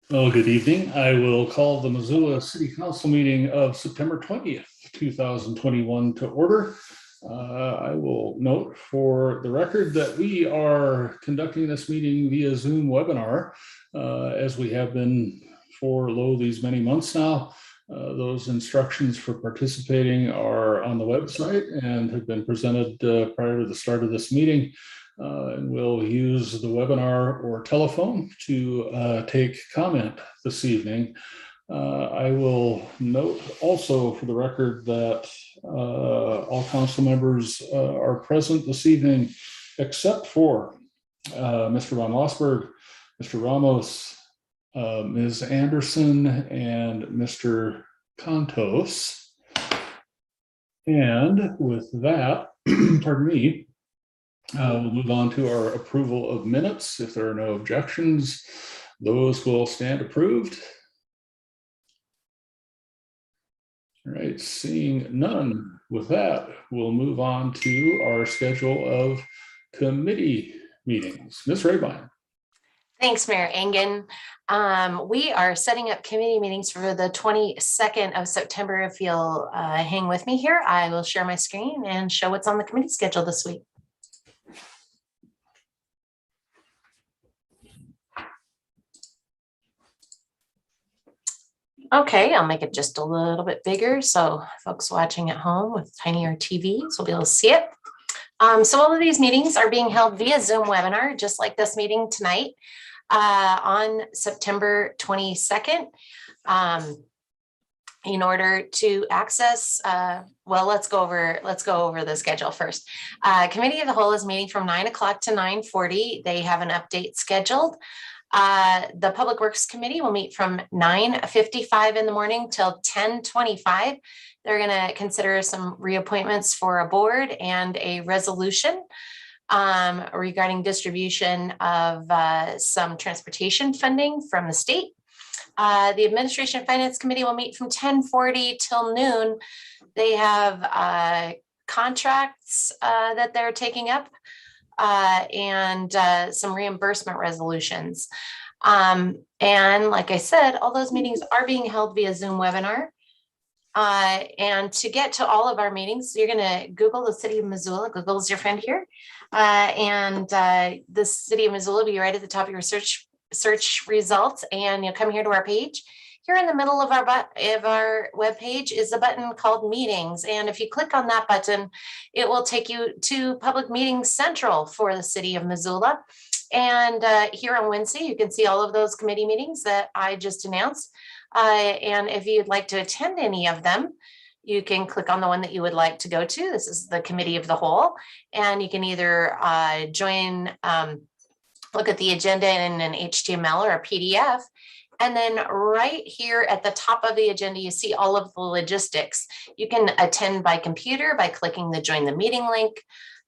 Well, good evening. I will call the Missoula City Council meeting of September 20th, 2021 to order. I will note for the record that we are conducting this meeting via Zoom webinar, as we have been for these many months now. Those instructions for participating are on the website and have been presented prior to the start of this meeting. And we'll use the webinar or telephone to take comment this evening. I will note also for the record that all council members are present this evening, except for Mr. Von Lossberg, Mr. Ramos, Ms. Anderson, and Mr. Contos. And with that, pardon me, we'll move on to our approval of minutes. If there are no objections, those will stand approved. All right, seeing none, with that, we'll move on to our schedule of committee meetings. Ms. Rabine. Thanks, Mayor Engen. We are setting up committee meetings for the 22nd of September. If you'll hang with me here, I will share my screen and show what's on the committee schedule this week. Okay, I'll make it just a little bit bigger so folks watching at home with tinier TVs will be able to see it. So all of these meetings are being held via Zoom webinar, just like this meeting tonight on September 22nd. In order to access, well, let's go over the schedule first. Committee of the Whole is meeting from 9 o'clock to 9:40. They have an update scheduled. The Public Works Committee will meet from 9:55 in the morning till 10:25. They're going to consider some reappointments for a board and a resolution regarding distribution of some transportation funding from the state. The Administration and Finance Committee will meet from 10:40 till noon. They have contracts that they're taking up. And some reimbursement resolutions. And like I said, all those meetings are being held via Zoom webinar. And to get to all of our meetings, you're going to Google the City of Missoula. Google is your friend here. And the City of Missoula will be right at the top of your search results. And you'll come here to our page. Here in the middle of our web page is a button called Meetings. And if you click on that button, it will take you to Public Meetings Central for the City of Missoula. And here on Wednesday, you can see all of those committee meetings that I just announced. And if you'd like to attend any of them, you can click on the one that you would like to go to. This is the Committee of the Whole. And you can either join, look at the agenda in an HTML or a PDF. And then right here at the top of the agenda, you see all of the logistics. You can attend by computer by clicking the Join the Meeting link,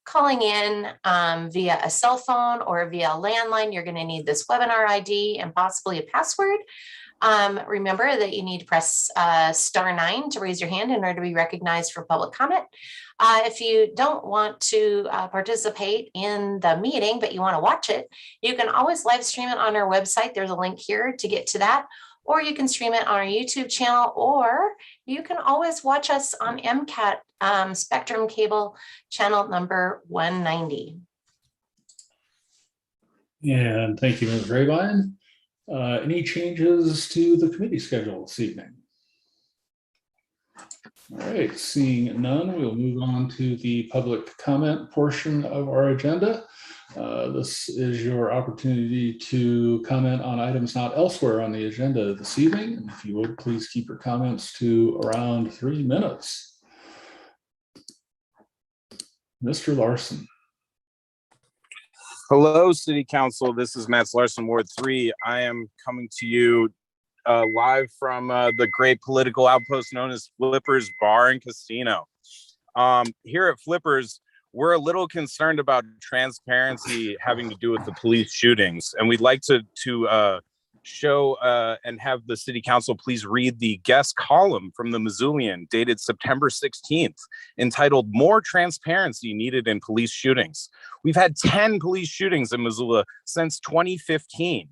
calling in via a cell phone or via a landline. You're going to need this webinar ID and possibly a password. Remember that you need to press *9 to raise your hand in order to be recognized for public comment. If you don't want to participate in the meeting, but you want to watch it, you can always live stream it on our website. There's a link here to get to that, or you can stream it on our YouTube channel, or you can always watch us on MCAT Spectrum Cable channel number 190. And thank you, Ms. Rabine. Any changes to the committee schedule this evening? All right, seeing none, we'll move on to the public comment portion of our agenda. This is your opportunity to comment on items not elsewhere on the agenda this evening. And if you would, please keep your comments to around 3 minutes. Mr. Larson. Hello, City Council. This is Matt Larson, Ward 3. I am coming to you live from the great political outpost known as Flippers Bar and Casino. Here at Flippers, we're a little concerned about transparency having to do with the police shootings, and we'd like to show and have the city council please read the guest column from the Missoulian dated September 16th, entitled "More Transparency Needed in Police Shootings." We've had 10 police shootings in Missoula since 2015.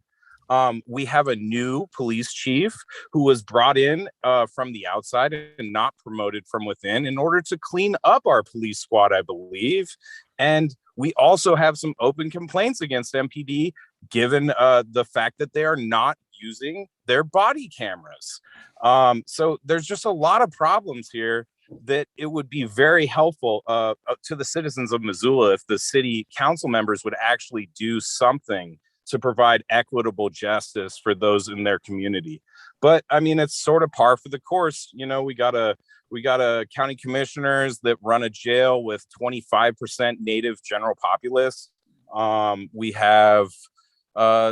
We have a new police chief who was brought in from the outside and not promoted from within in order to clean up our police squad, I believe. And we also have some open complaints against MPD, given the fact that they are not using their body cameras. So there's just a lot of problems here that it would be very helpful to the citizens of Missoula if the city council members would actually do something to provide equitable justice for those in their community. But I mean, it's sort of par for the course. You know, we got a county commissioners that run a jail with 25% native general populace. We have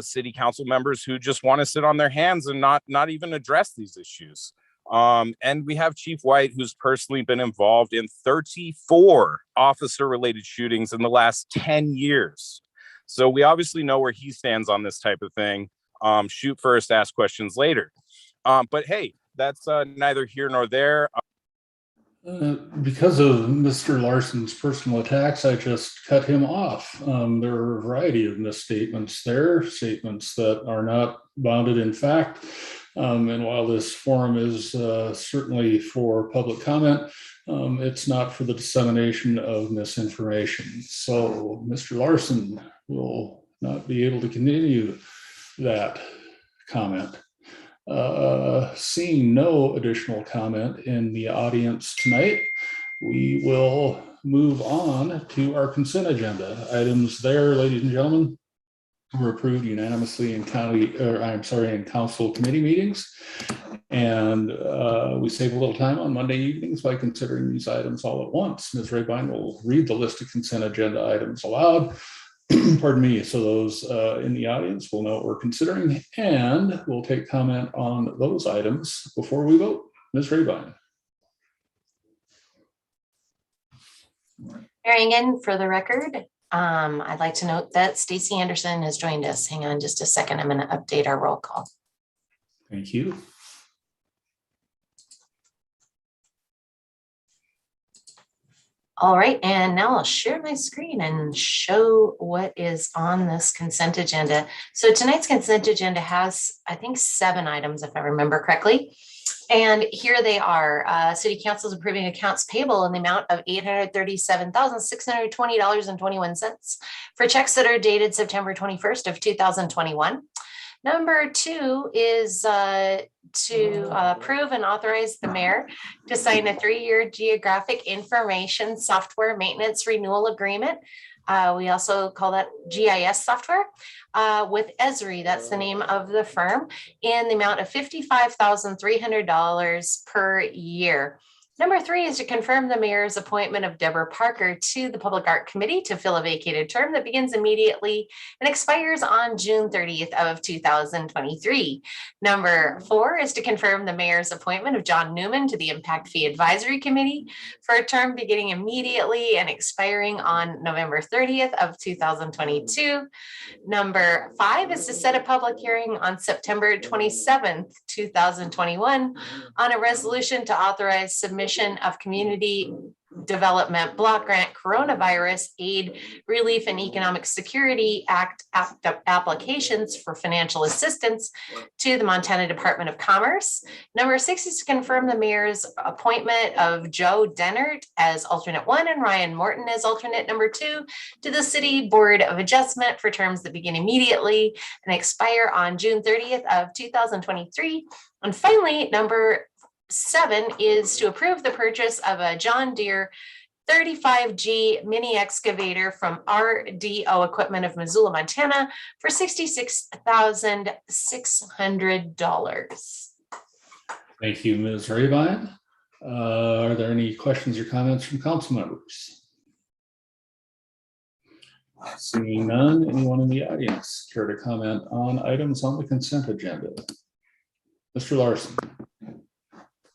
city council members who just want to sit on their hands and not even address these issues. And we have Chief White, who's personally been involved in 34 officer-related shootings in the last 10 years. So we obviously know where he stands on this type of thing. Shoot first, ask questions later. But hey, that's neither here nor there. Because of Mr. Larson's personal attacks, I just cut him off. There are a variety of misstatements there, statements that are not bounded in fact. And while this forum is certainly for public comment, it's not for the dissemination of misinformation. So Mr. Larson will not be able to continue that comment. Seeing no additional comment in the audience tonight, we will move on to our consent agenda. Items there, ladies and gentlemen, were approved unanimously in council committee meetings. And we save a little time on Monday evenings by considering these items all at once. Ms. Rabine will read the list of consent agenda items aloud. Pardon me, so those in the audience will know what we're considering, and we'll take comment on those items before we vote. Ms. Rabine. Hearing in for the record, I'd like to note that Stacy Anderson has joined us. Hang on just a second. I'm going to update our roll call. Thank you. All right, and now I'll share my screen and show what is on this consent agenda. So tonight's consent agenda has, I think, 7 items, if I remember correctly. And here they are. City Council is approving accounts payable in the amount of $837,620.21 for checks that are dated September 21st of 2021. Number 2 is to approve and authorize the mayor to sign a 3-year geographic information software maintenance renewal agreement. We also call that GIS software with Esri, that's the name of the firm, in the amount of $55,300 per year. Number 3 is to confirm the mayor's appointment of Deborah Parker to the Public Art Committee to fill a vacated term that begins immediately and expires on June 30th of 2023. Number 4 is to confirm the mayor's appointment of John Newman to the Impact Fee Advisory Committee for a term beginning immediately and expiring on November 30th of 2022. Number 5 is to set a public hearing on September 27th, 2021 on a resolution to authorize submission of Community Development Block Grant Coronavirus Aid, Relief, and Economic Security Act applications for financial assistance to the Montana Department of Commerce. Number 6 is to confirm the mayor's appointment of Joe Dennert as alternate 1 and Ryan Morton as alternate number 2 to the City Board of Adjustment for terms that begin immediately and expire on June 30th of 2023. And finally, number 7 is to approve the purchase of a John Deere 35G mini excavator from RDO Equipment of Missoula, Montana for $66,600. Thank you, Ms. Rabine. Are there any questions or comments from council members? Seeing none, anyone in the audience care to comment on items on the consent agenda? Mr. Larson.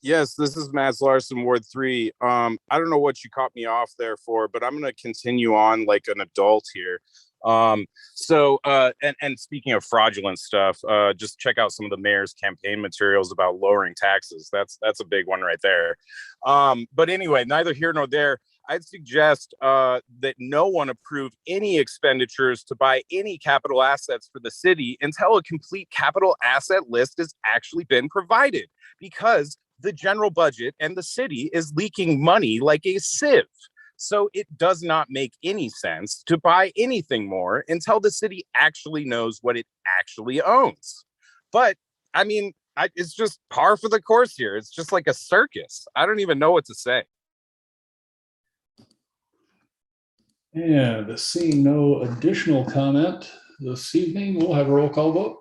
Yes, this is Matt Larson, Ward 3. I don't know what you caught me off there for, but I'm going to continue on like an adult here. And speaking of fraudulent stuff, just check out some of the mayor's campaign materials about lowering taxes. That's a big one right there. But anyway, neither here nor there. I'd suggest that no one approve any expenditures to buy any capital assets for the city until a complete capital asset list has actually been provided, because the general budget and the city is leaking money like a sieve. So it does not make any sense to buy anything more until the city actually knows what it actually owns. But I mean, it's just par for the course here. It's just like a circus. I don't even know what to say. And seeing no additional comment this evening, we'll have a roll call vote.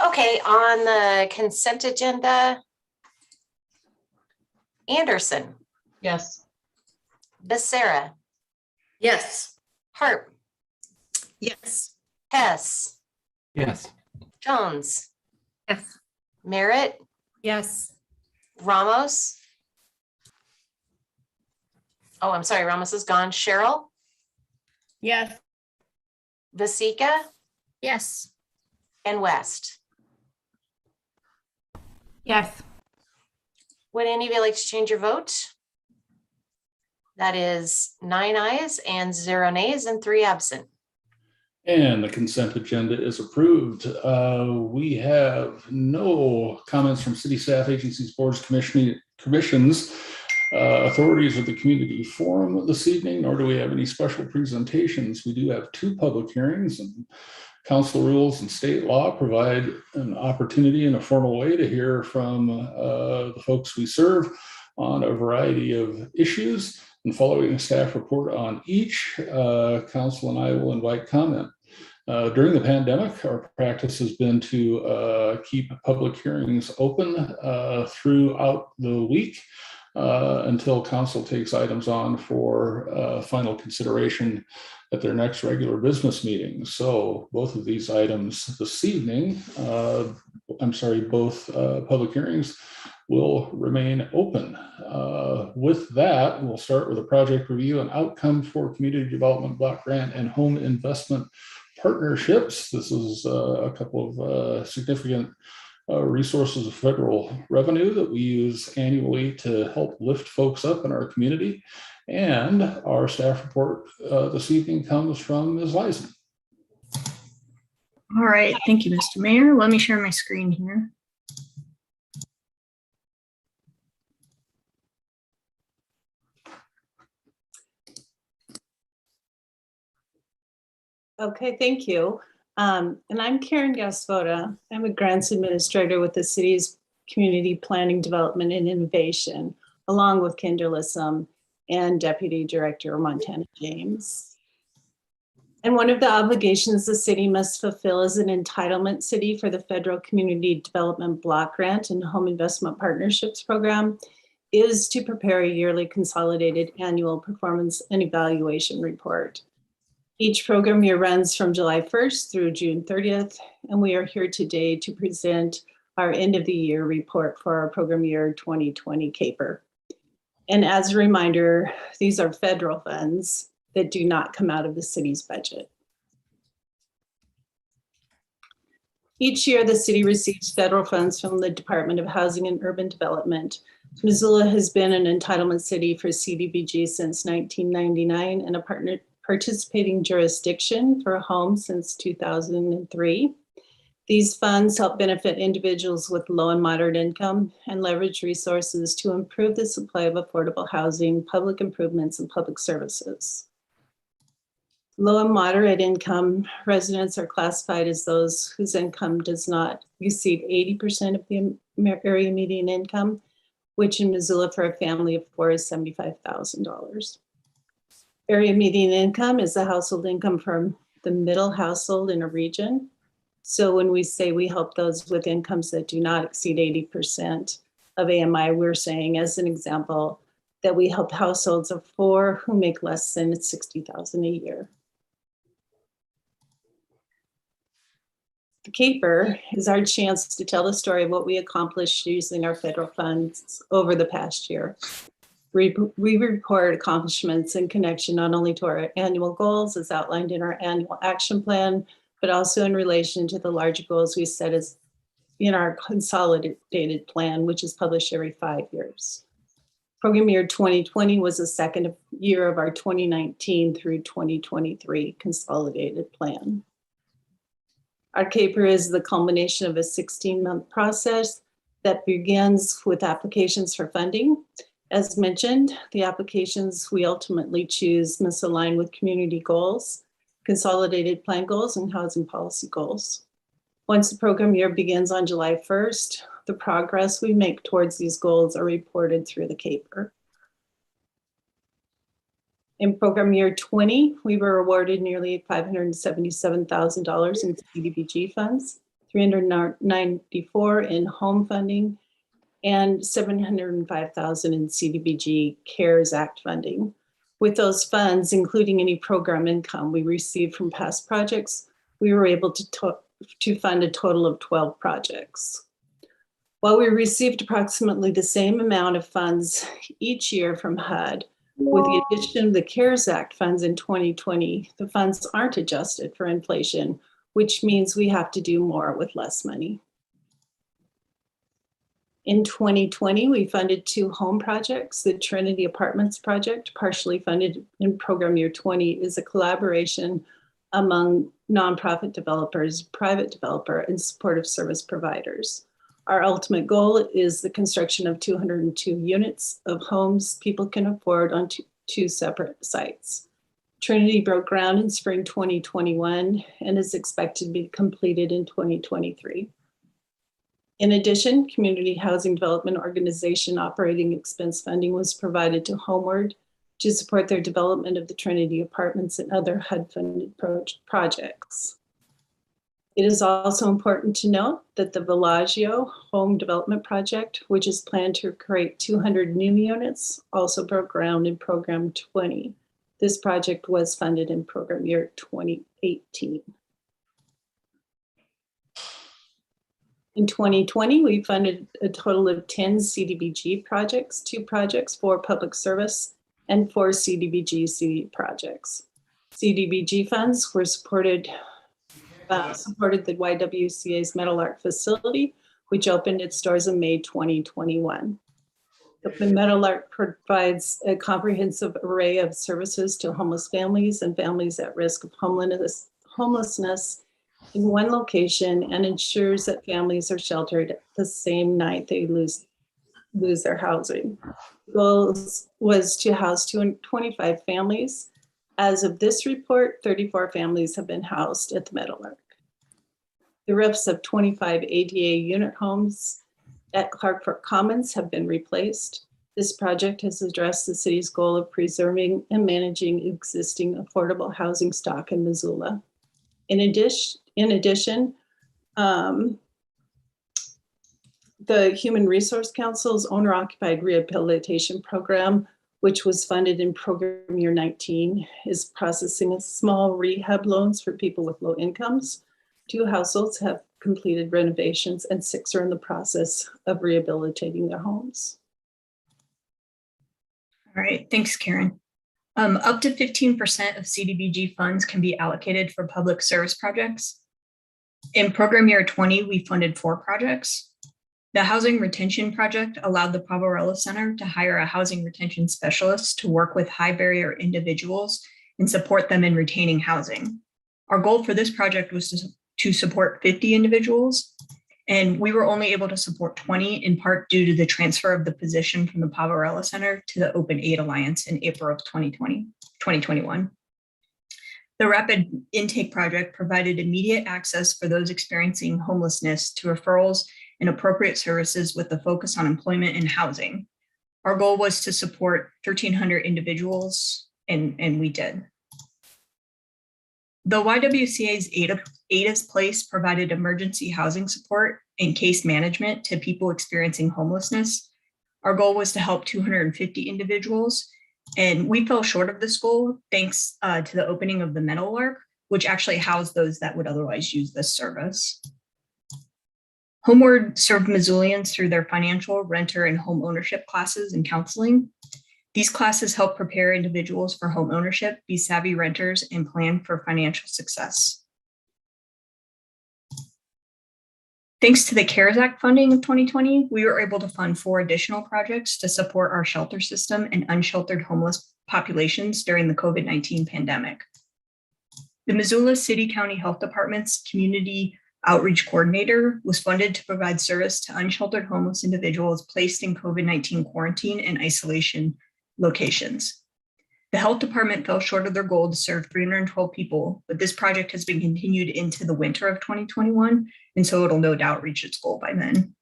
Okay, on the consent agenda, Anderson, Yes. Becerra, Yes. Harp, Yes. Hess, Yes. Jones, Yes. Merritt, Yes. Ramos. Oh, I'm sorry, Ramos is gone. Cheryl, Yes. Vasika, Yes. and West. Yes. Would any of you like to change your vote? That is 9 ayes and 0 nays and 3 absent. And the consent agenda is approved. We have no comments from city staff, agencies, boards, commissions, authorities, or the community forum this evening, nor do we have any special presentations. We do have 2 public hearings, and council rules and state law provide an opportunity in a formal way to hear from the folks we serve on a variety of issues. And following a staff report on each, council and I will invite comment. During the pandemic, our practice has been to keep public hearings open throughout the week until council takes items on for final consideration at their next regular business meeting. So both of these items this evening, both public hearings will remain open. With that, we'll start with a project review and outcome for community development block grant and home investment partnerships. This is a couple of significant resources of federal revenue that we use annually to help lift folks up in our community. And our staff report this evening comes from Ms. Leisen. All right, thank you, Mr. Mayor. Let me share my screen here. Okay, thank you. And I'm Karen Gasvoda. I'm a grants administrator with the city's Community Planning Development and Innovation, along with Kendra Lissum and Deputy Director Montana James. And one of the obligations the city must fulfill as an entitlement city for the Federal Community Development Block Grant and Home Investment Partnerships Program is to prepare a yearly consolidated annual performance and evaluation report. Each program year runs from July 1st through June 30th, and we are here today to present our end of the year report for our program year 2020 CAPER. And as a reminder, these are federal funds that do not come out of the city's budget. Each year, the city receives federal funds from the Department of Housing and Urban Development. Missoula has been an entitlement city for CDBG since 1999 and a participating jurisdiction for a home since 2003. These funds help benefit individuals with low and moderate income and leverage resources to improve the supply of affordable housing, public improvements, and public services. Low and moderate income residents are classified as those whose income does not exceed 80% of the area median income, which in Missoula for a family of 4 is $75,000. Area median income is the household income from the middle household in a region. So when we say we help those with incomes that do not exceed 80% of AMI, we're saying, as an example, that we help households of 4 who make less than $60,000 a year. The CAPER is our chance to tell the story of what we accomplished using our federal funds over the past year. We report accomplishments in connection not only to our annual goals as outlined in our annual action plan, but also in relation to the larger goals we set as in our consolidated plan, which is published every 5 years. Program year 2020 was the second year of our 2019 through 2023 consolidated plan. Our CAPER is the culmination of a 16-month process that begins with applications for funding. As mentioned, the applications we ultimately choose must align with community goals, consolidated plan goals, and housing policy goals. Once the program year begins on July 1st, the progress we make towards these goals are reported through the CAPER. In program year 20, we were awarded nearly $577,000 in CDBG funds, $394,000 in home funding, and $705,000 in CDBG CARES Act funding. With those funds, including any program income we received from past projects, we were able to fund a total of 12 projects. While we received approximately the same amount of funds each year from HUD, with the addition of the CARES Act funds in 2020, the funds aren't adjusted for inflation, which means we have to do more with less money. In 2020, we funded 2 home projects. The Trinity Apartments project, partially funded in program year 20, is a collaboration among nonprofit developers, private developer, and supportive service providers. Our ultimate goal is the construction of 202 units of homes people can afford on two separate sites. Trinity broke ground in spring 2021 and is expected to be completed in 2023. In addition, Community Housing Development Organization operating expense funding was provided to Homeward to support their development of the Trinity Apartments and other HUD-funded projects. It is also important to note that the Villaggio Home Development Project, which is planned to create 200 new units, also broke ground in Program 20. This project was funded in program year 2018. In 2020, we funded a total of 10 CDBG projects, 2 projects for public service, and 4 CDBG projects. CDBG funds were supported the YWCA's Meadowlark facility, which opened its doors in May 2021. The Meadowlark provides a comprehensive array of services to homeless families and families at risk of homelessness in one location, and ensures that families are sheltered the same night they lose their housing. The goal was to house 225 families. As of this report, 34 families have been housed at the Meadowlark. The roofs of 25 ADA unit homes at Clark Commons have been replaced. This project has addressed the city's goal of preserving and managing existing affordable housing stock in Missoula. In addition, the Human Resource Council's owner-occupied rehabilitation program, which was funded in program year 19, is processing small rehab loans for people with low incomes. 2 households have completed renovations and 6 are in the process of rehabilitating their homes. All right, thanks, Karen. Up to 15% of CDBG funds can be allocated for public service projects. In program year 20, we funded 4 projects. The Housing Retention Project allowed the Poverello Center to hire a housing retention specialist to work with high barrier individuals and support them in retaining housing. Our goal for this project was to support 50 individuals, and we were only able to support 20, in part due to the transfer of the position from the Poverello Center to the Open Aid Alliance in April of 2021. The Rapid Intake Project provided immediate access for those experiencing homelessness to referrals and appropriate services with the focus on employment and housing. Our goal was to support 1,300 individuals, and we did. The YWCA's Ada's Place provided emergency housing support and case management to people experiencing homelessness. Our goal was to help 250 individuals, and we fell short of this goal thanks to the opening of the Meadowlark, which actually housed those that would otherwise use this service. Homeward served Missoulians through their financial, renter, and home ownership classes and counseling. These classes help prepare individuals for home ownership, be savvy renters, and plan for financial success. Thanks to the CARES Act funding of 2020, we were able to fund 4 additional projects to support our shelter system and unsheltered homeless populations during the COVID-19 pandemic. The Missoula City County Health Department's Community Outreach Coordinator was funded to provide service to unsheltered homeless individuals placed in COVID-19 quarantine and isolation locations. The health department fell short of their goal to serve 312 people, but this project has been continued into the winter of 2021, and so it'll no doubt reach its goal by then.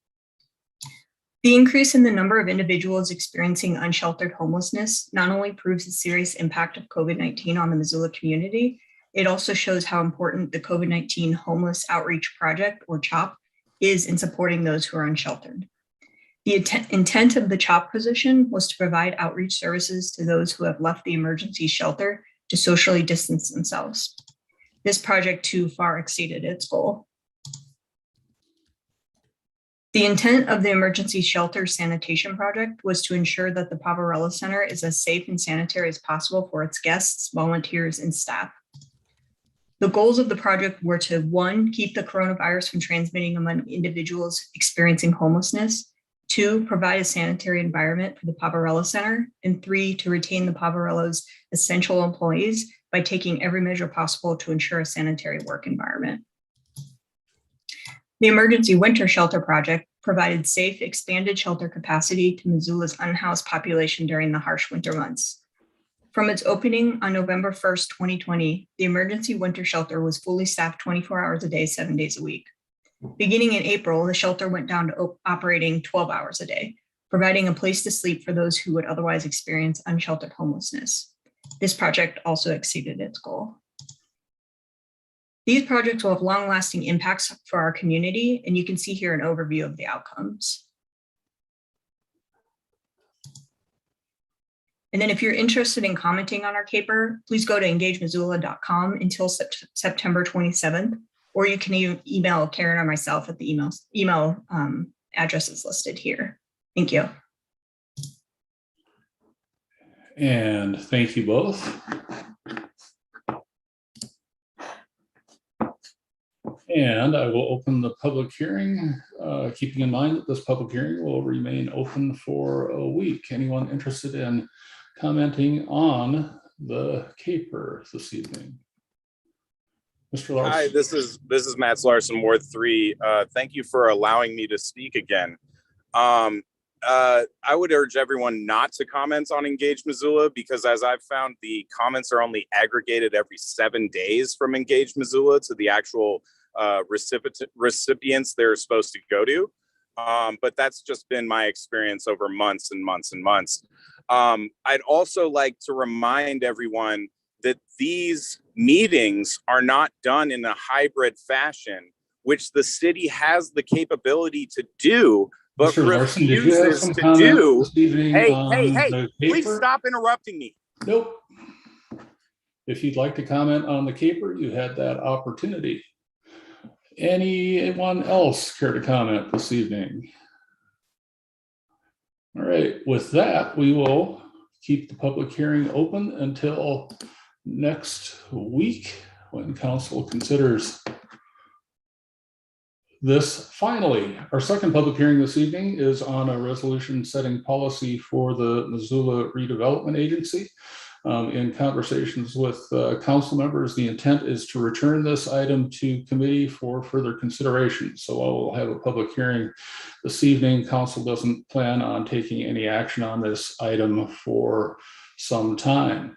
The increase in the number of individuals experiencing unsheltered homelessness not only proves the serious impact of COVID-19 on the Missoula community, it also shows how important the COVID-19 Homeless Outreach Project, or CHOP, is in supporting those who are unsheltered. The intent of the CHOP position was to provide outreach services to those who have left the emergency shelter to socially distance themselves. This project too far exceeded its goal. The intent of the emergency shelter sanitation project was to ensure that the Poverello Center is as safe and sanitary as possible for its guests, volunteers, and staff. The goals of the project were to 1, keep the coronavirus from transmitting among individuals experiencing homelessness, 2, provide a sanitary environment for the Poverello Center, and 3, to retain the Poverello's essential employees by taking every measure possible to ensure a sanitary work environment. The Emergency Winter Shelter Project provided safe, expanded shelter capacity to Missoula's unhoused population during the harsh winter months. From its opening on November 1st, 2020, the Emergency Winter Shelter was fully staffed 24 hours a day, 7 days a week. Beginning in April, the shelter went down to operating 12 hours a day, providing a place to sleep for those who would otherwise experience unsheltered homelessness. This project also exceeded its goal. These projects will have long-lasting impacts for our community, and you can see here an overview of the outcomes. And then if you're interested in commenting on our CAPER, please go to engagemissoula.com until September 27th, or you can email Karen or myself at the email addresses listed here. Thank you. And thank you both. And I will open the public hearing, keeping in mind that this public hearing will remain open for a week. Anyone interested in commenting on the CAPER this evening? Mr. Larson. Hi, this is Matt Larson, Ward 3. Thank you for allowing me to speak again. I would urge everyone not to comment on Engage Missoula because, as I've found, the comments are only aggregated every 7 days from Engage Missoula to the actual recipients they're supposed to go to. But that's just been my experience over months and months and months. I'd also like to remind everyone that these meetings are not done in a hybrid fashion, which the city has the capability to do, but Mr. Larson, did you have some to comments do. this evening Hey, on hey, the hey, please CAPER? stop interrupting me. Nope. If you'd like to comment on the CAPER, you had that opportunity. Anyone else care to comment this evening? All right, with that, we will keep the public hearing open until next week when council considers this. Finally, our second public hearing this evening is on a resolution setting policy for the Missoula Redevelopment Agency. In conversations with council members, the intent is to return this item to committee for further consideration. So I will have a public hearing this evening. Council doesn't plan on taking any action on this item for some time.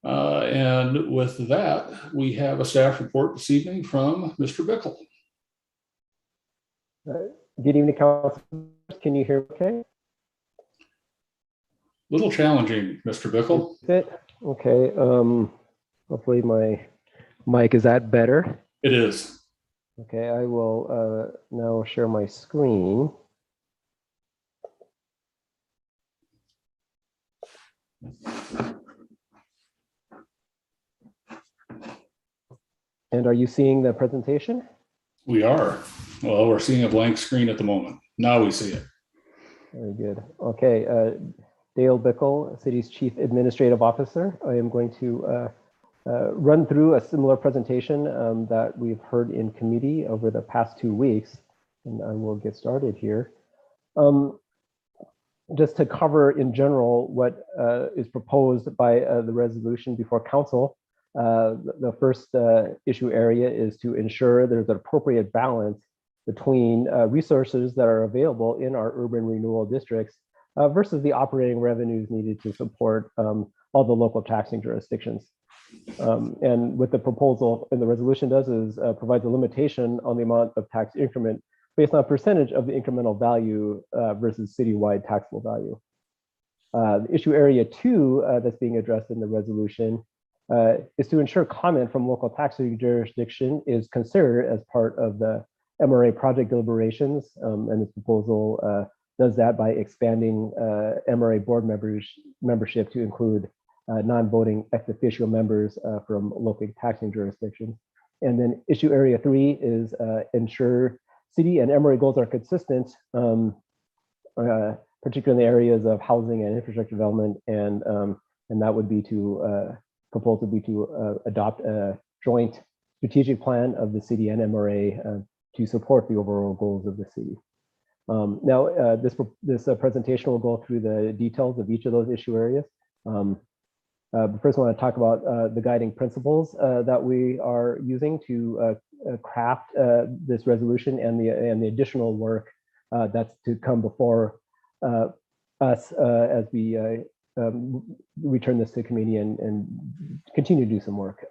And with that, we have a staff report this evening from Mr. Bickle. Good evening, council. Can you hear me okay? Little challenging, Mr. Bickle. Okay. Hopefully my mic is that better. It is. Okay, I will now share my screen. And are you seeing the presentation? We are. Well, we're seeing a blank screen at the moment. Now we see it. Very good. Okay. Dale Bickle, city's Chief Administrative Officer. I am going to run through a similar presentation that we've heard in committee over the past 2 weeks, and I will get started here. Just to cover in general what is proposed by the resolution before council. The first issue area is to ensure there's an appropriate balance between resources that are available in our urban renewal districts versus the operating revenues needed to support all the local taxing jurisdictions. And what the proposal in the resolution does is provides a limitation on the amount of tax increment based on percentage of the incremental value versus citywide taxable value. Issue area 2 that's being addressed in the resolution is to ensure comment from local taxing jurisdiction is considered as part of the MRA project deliberations. And this proposal does that by expanding MRA board membership to include non-voting ex officio members from local taxing jurisdictions. And then issue area 3 is ensure city and MRA goals are consistent, particularly in the areas of housing and infrastructure development, and that would be to proposal would be to adopt a joint strategic plan of the city and MRA to support the overall goals of the city. Now, this presentation will go through the details of each of those issue areas. But first, I want to talk about the guiding principles that we are using to craft this resolution and the additional work that's to come before us as we return this to committee and continue to do some work.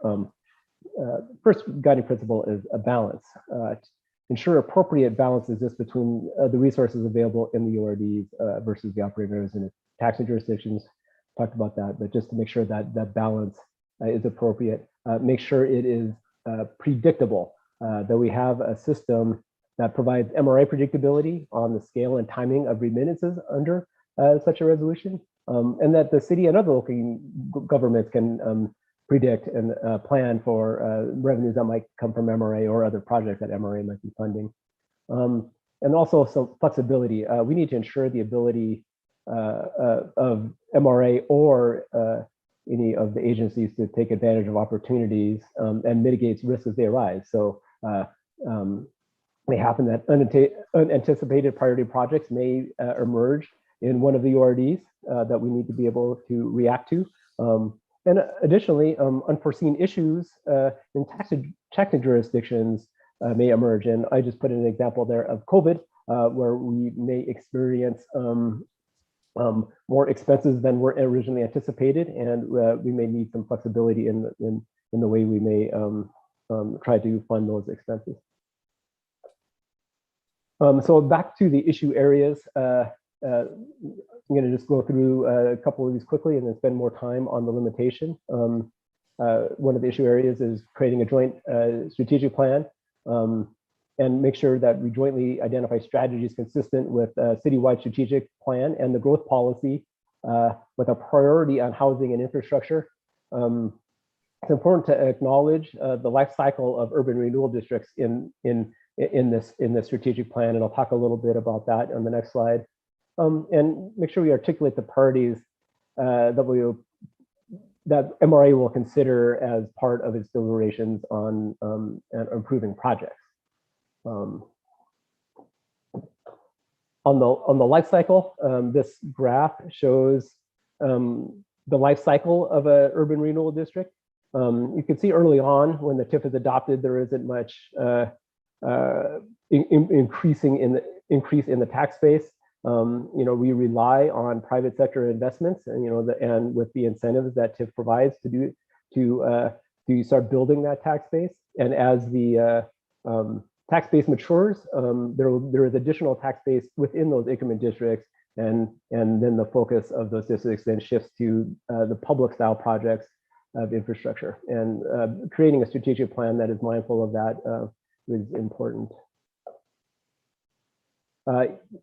First guiding principle is a balance. Ensure appropriate balance exists between the resources available in the URDs versus the operators and taxing jurisdictions. Talked about that, but just to make sure that that balance is appropriate, make sure it is predictable, that we have a system that provides MRA predictability on the scale and timing of remittances under such a resolution, and that the city and other local governments can predict and plan for revenues that might come from MRA or other projects that MRA might be funding. And also some flexibility. We need to ensure the ability of MRA or any of the agencies to take advantage of opportunities and mitigates risks as they arise. So may happen that unanticipated priority projects may emerge in one of the URDs that we need to be able to react to. And additionally, unforeseen issues in taxing jurisdictions may emerge. And I just put an example there of COVID, where we may experience more expenses than were originally anticipated, and we may need some flexibility in the way we may try to fund those expenses. So back to the issue areas. I'm going to just go through a couple of these quickly and then spend more time on the limitation. One of the issue areas is creating a joint strategic plan and make sure that we jointly identify strategies consistent with a citywide strategic plan and the growth policy with a priority on housing and infrastructure. It's important to acknowledge the life cycle of urban renewal districts in this strategic plan, and I'll talk a little bit about that on the next slide. And make sure we articulate the priorities that MRA will consider as part of its deliberations on improving projects. On the life cycle, this graph shows the life cycle of an urban renewal district. You can see early on when the TIF is adopted, there isn't much increase in the tax base. We rely on private sector investments, and and with the incentives that TIF provides to start building that tax base. And as the tax base matures, there is additional tax base within those increment districts, and then the focus of those districts then shifts to the public style projects of infrastructure. And creating a strategic plan that is mindful of that is important.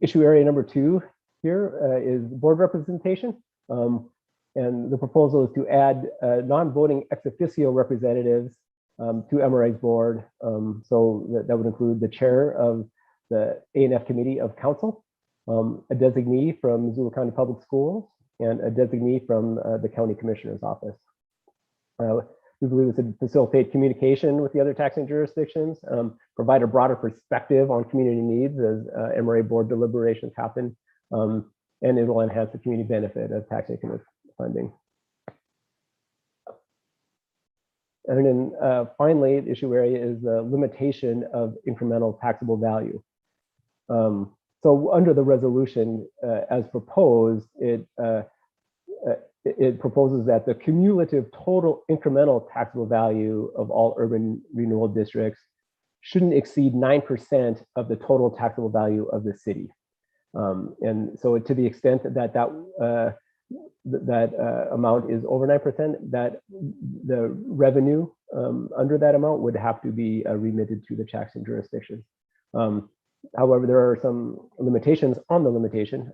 Issue area number 2 here is board representation. And the proposal is to add non-voting ex officio representatives to MRA's board. So that would include the chair of the A&F Committee of Council, a designee from Missoula County Public Schools, and a designee from the county commissioner's office. We believe this would facilitate communication with the other taxing jurisdictions, provide a broader perspective on community needs as MRA board deliberations happen, and it will enhance the community benefit of tax increment funding. And then finally, the issue area is the limitation of incremental taxable value. So under the resolution as proposed, it proposes that the cumulative total incremental taxable value of all urban renewal districts shouldn't exceed 9% of the total taxable value of the city. And so to the extent that that amount is over 9%, that the revenue under that amount would have to be remitted to the taxing jurisdiction. However, there are some limitations on the limitation.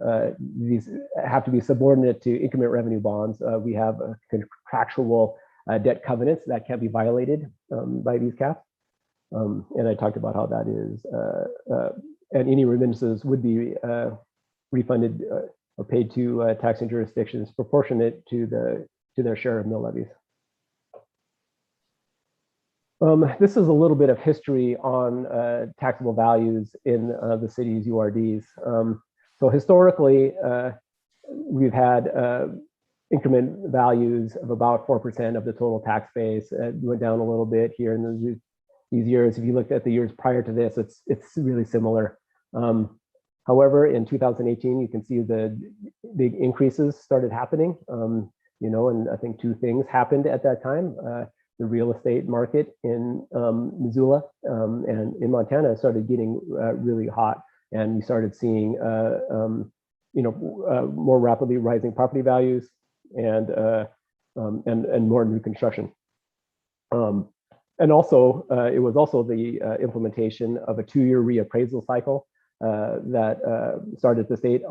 These have to be subordinate to increment revenue bonds. We have contractual debt covenants that can't be violated by these caps. And I talked about how that is, and any remittances would be refunded or paid to taxing jurisdictions proportionate to their share of mill levies. This is a little bit of history on taxable values in the city's URDs. So historically, we've had increment values of about 4% of the total tax base. It went down a little bit here in these years. If you looked at the years prior to this, it's really similar. However, in 2018, you can see the big increases started happening. And I think two things happened at that time. The real estate market in Missoula and in Montana started getting really hot, and we started seeing more rapidly rising property values and more new construction. And also, it was also the implementation of a 2-year reappraisal cycle that started at the state.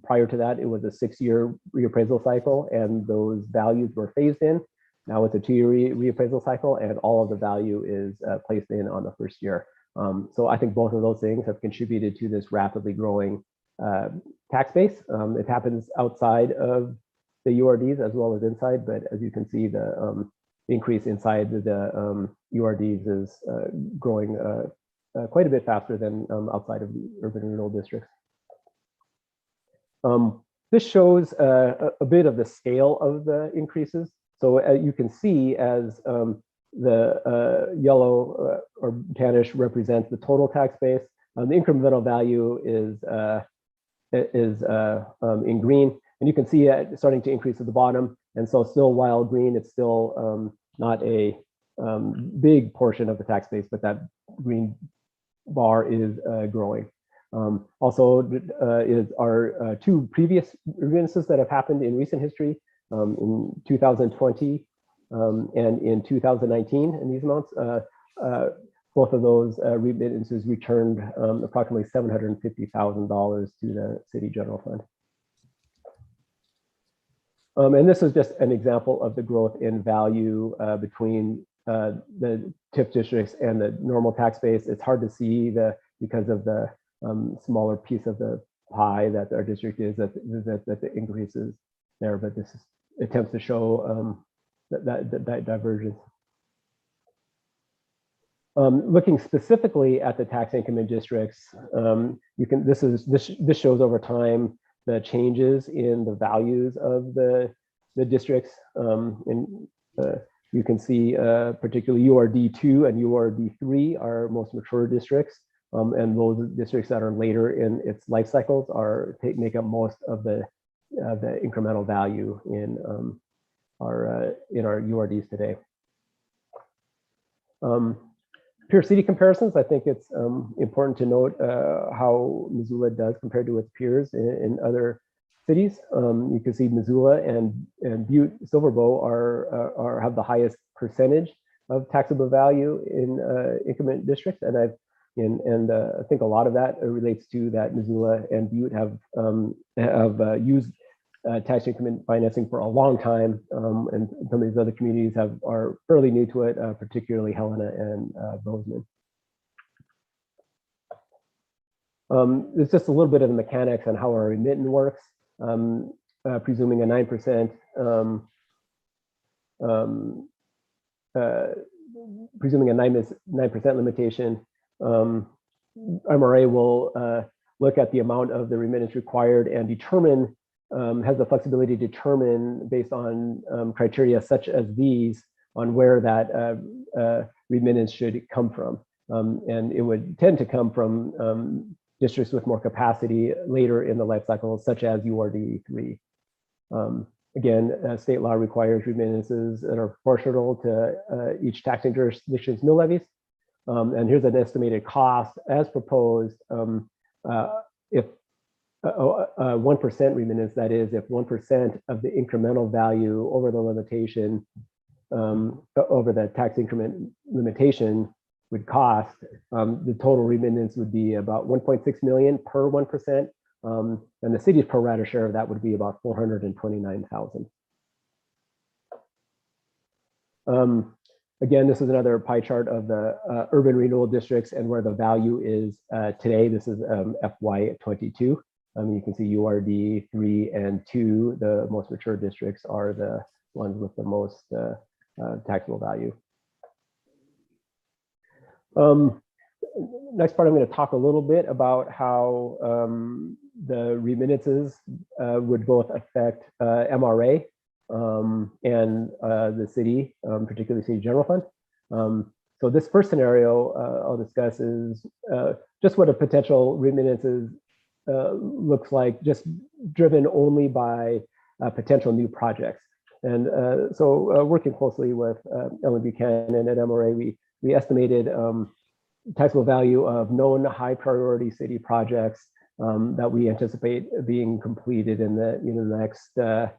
Prior to that, it was a 6-year reappraisal cycle, and those values were phased in. Now it's a 2-year reappraisal cycle, and all of the value is placed in on the first year. So I think both of those things have contributed to this rapidly growing tax base. It happens outside of the URDs as well as inside, but as you can see, the increase inside the URDs is growing quite a bit faster than outside of the urban renewal districts. This shows a bit of the scale of the increases. So you can see as the yellow or tannish represents the total tax base, the incremental value is in green, and you can see it starting to increase at the bottom. And so still, while green, it's still not a big portion of the tax base, but that green bar is growing. Also, is our two previous remittances that have happened in recent history. In 2020 and in 2019, in these amounts, both of those remittances returned approximately $750,000 to the city general fund. And this is just an example of the growth in value between the TIF districts and the normal tax base. It's hard to see because of the smaller piece of the pie that our district is, that the increases there, but this attempts to show that divergence. Looking specifically at the tax increment districts, this shows over time the changes in the values of the districts. You can see particularly URD2 and URD3 are most mature districts, and those districts that are later in its life cycles make up most of the incremental value in our URDs today. Pure city comparisons, I think it's important to note how Missoula does compared to its peers in other cities. You can see Missoula and Butte Silverbow have the highest percentage of taxable value in increment districts, and I think a lot of that relates to that Missoula and Butte have used tax increment financing for a long time, and some of these other communities are fairly new to it, particularly Helena and Bozeman. It's just a little bit of the mechanics on how our remittance works. presuming a 9%, presuming a 9% limitation, MRA will look at the amount of the remittance required and determine, has the flexibility to determine based on criteria such as these on where that remittance should come from. And it would tend to come from districts with more capacity later in the life cycle, such as URD 3. Again, state law requires remittances that are proportional to each taxing jurisdiction's mill levies. And here's an estimated cost as proposed. If 1% remittance, that is, if 1% of the incremental value over the limitation, over the tax increment limitation would cost, the total remittance would be about 1.6 million per 1%. And the city's pro rata share of that would be about 429,000. Again, this is another pie chart of the urban renewal districts and where the value is today. This is FY22. You can see URD 3 and 2, the most mature districts, are the ones with the most taxable value. Next part, I'm going to talk a little bit about how the remittances would both affect MRA and the city, particularly city general fund. So this first scenario I'll discuss is just what a potential remittances looks like, just driven only by potential new projects. And so working closely with Ellen Buchanan at MRA, we estimated taxable value of known high priority city projects that we anticipate being completed in the next 2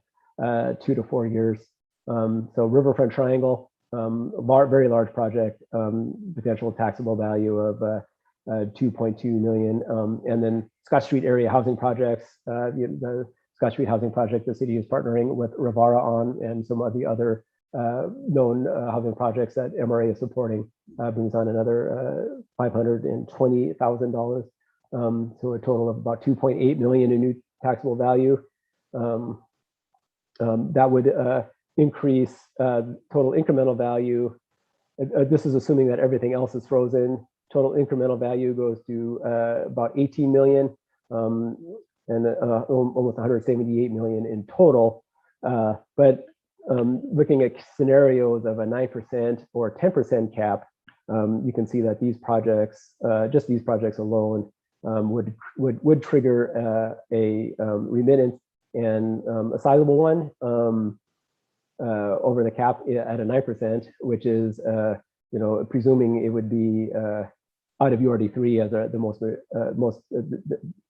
to 4 years. So Riverfront Triangle, very large project, potential taxable value of 2.2 million. And then Scott Street area housing projects, the Scott Street housing project, the city is partnering with Rivara on, and some of the other known housing projects that MRA is supporting, brings on another $520,000. So a total of about 2.8 million in new taxable value. That would increase total incremental value. This is assuming that everything else is frozen. Total incremental value goes to about 18 million and almost 178 million in total. But looking at scenarios of a 9% or 10% cap, you can see that these projects, just these projects alone, would trigger a remittance, and a sizable one over the cap at a 9%, which is presuming it would be out of URD 3 as the most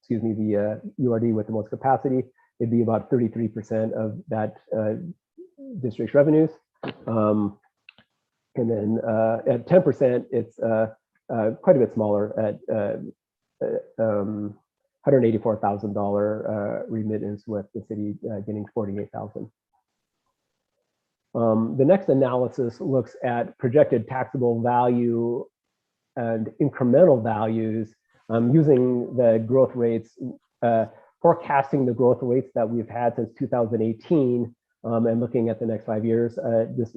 excuse me, the URD with the most capacity, it'd be about 33% of that district's revenues. And then at 10%, it's quite a bit smaller at $184,000 remittance, with the city getting 48,000. The next analysis looks at projected taxable value and incremental values using the growth rates, forecasting the growth rates that we've had since 2018, and looking at the next 5 years.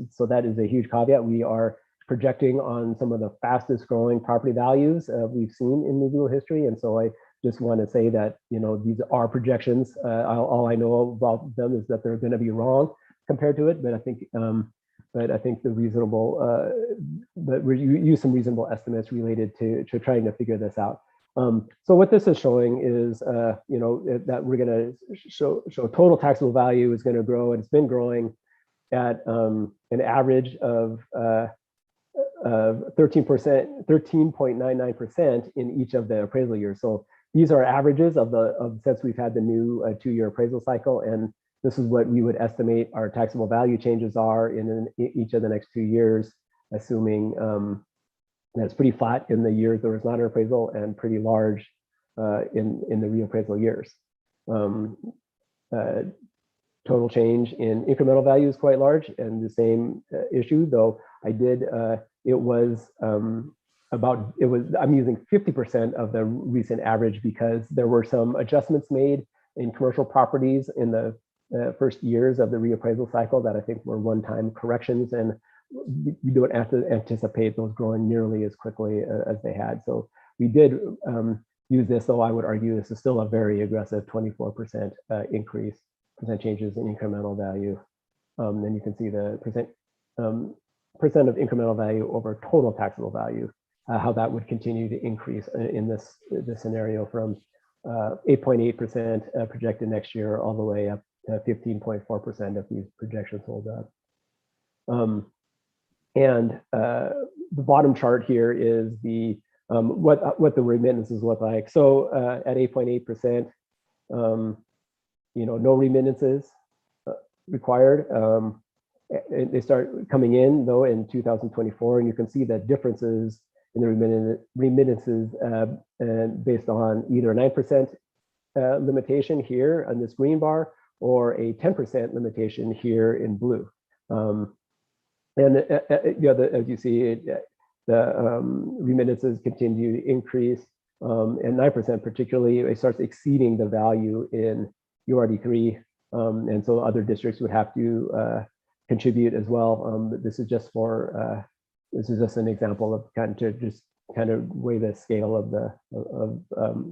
So that is a huge caveat. We are projecting on some of the fastest growing property values we've seen in Missoula history. And so I just want to say that, these are projections. All I know about them is that they're going to be wrong compared to it, but I think the reasonable, but we use some reasonable estimates related to trying to figure this out. So what this is showing is, that we're going to show total taxable value is going to grow, and it's been growing at an average of 13.99% in each of the appraisal years. So these are averages since we've had the new 2-year appraisal cycle, and this is what we would estimate our taxable value changes are in each of the next 2 years, assuming that it's pretty flat in the years there was not an appraisal, and pretty large in the reappraisal years. Total change in incremental value is quite large, and the same issue, though I did, I'm using 50% of the recent average because there were some adjustments made in commercial properties in the first years of the reappraisal cycle that I think were one-time corrections, and we don't have to anticipate those growing nearly as quickly as they had. So we did use this, though I would argue this is still a very aggressive 24% increase, percent changes in incremental value. Then you can see the percent of incremental value over total taxable value, how that would continue to increase in this scenario from 8.8% projected next year all the way up to 15.4% if these projections hold up. And the bottom chart here is the what the remittances look like. So at 8.8%, no remittances required. They start coming in though in 2024, and you can see that differences in the remittances based on either a 9% limitation here on this green bar or a 10% limitation here in blue. As you see, the remittances continue to increase, and 9% particularly, it starts exceeding the value in URD3, and so other districts would have to contribute as well. This is just for this is just an example of kind of weigh the scale of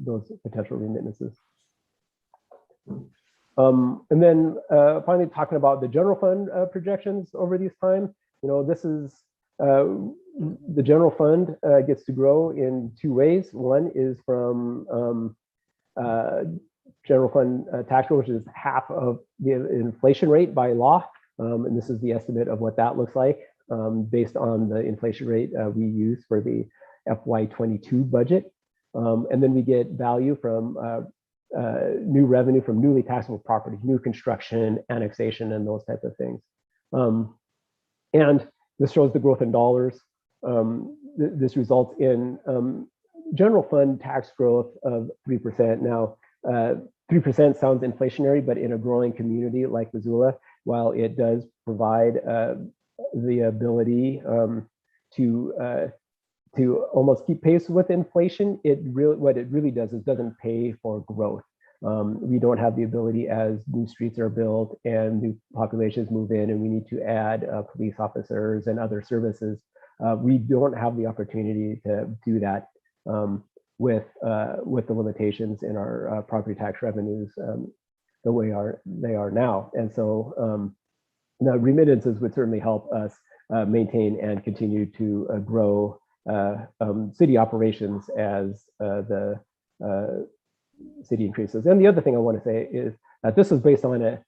those potential remittances. And then finally talking about the general fund projections over this time. This is the general fund gets to grow in two ways. One is from general fund tax rate, which is half of the inflation rate by law. And this is the estimate of what that looks like based on the inflation rate we use for the FY22 budget. And then we get value from new revenue from newly taxable property, new construction, annexation, and those types of things. And this shows the growth in dollars. This results in general fund tax growth of 3%. Now, 3% sounds inflationary, but in a growing community like Missoula, while it does provide the ability to almost keep pace with inflation, what it really does is doesn't pay for growth. We don't have the ability as new streets are built and new populations move in and we need to add police officers and other services. We don't have the opportunity to do that with the limitations in our property tax revenues the way they are now. And so the remittances would certainly help us maintain and continue to grow city operations as the city increases. And the other thing I want to say is that this is based on a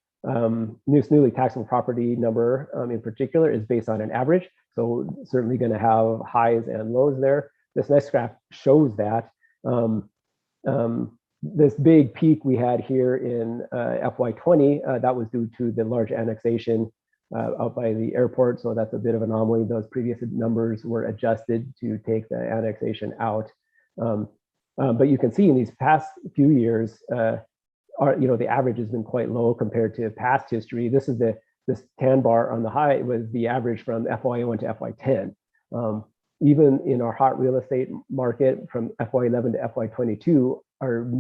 newly taxable property number in particular is based on an average. So certainly going to have highs and lows there. This next graph shows that. This big peak we had here in FY20, that was due to the large annexation out by the airport. So that's a bit of an anomaly. Those previous numbers were adjusted to take the annexation out. But you can see in these past few years, the average has been quite low compared to past history. This is this tan bar on the high was the average from FY1 to FY10. Even in our hot real estate market from FY11 to FY22, our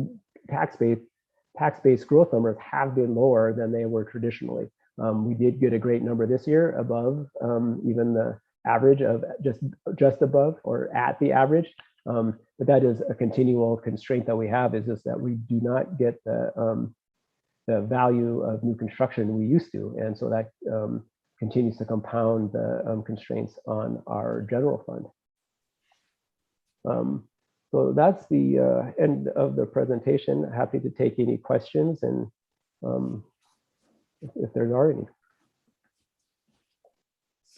tax-based growth numbers have been lower than they were traditionally. We did get a great number this year above even the average of just above or at the average. But that is a continual constraint that we have, is just that we do not get the value of new construction we used to. And so that continues to compound the constraints on our general fund. So that's the end of the presentation. Happy to take any questions and if there are any.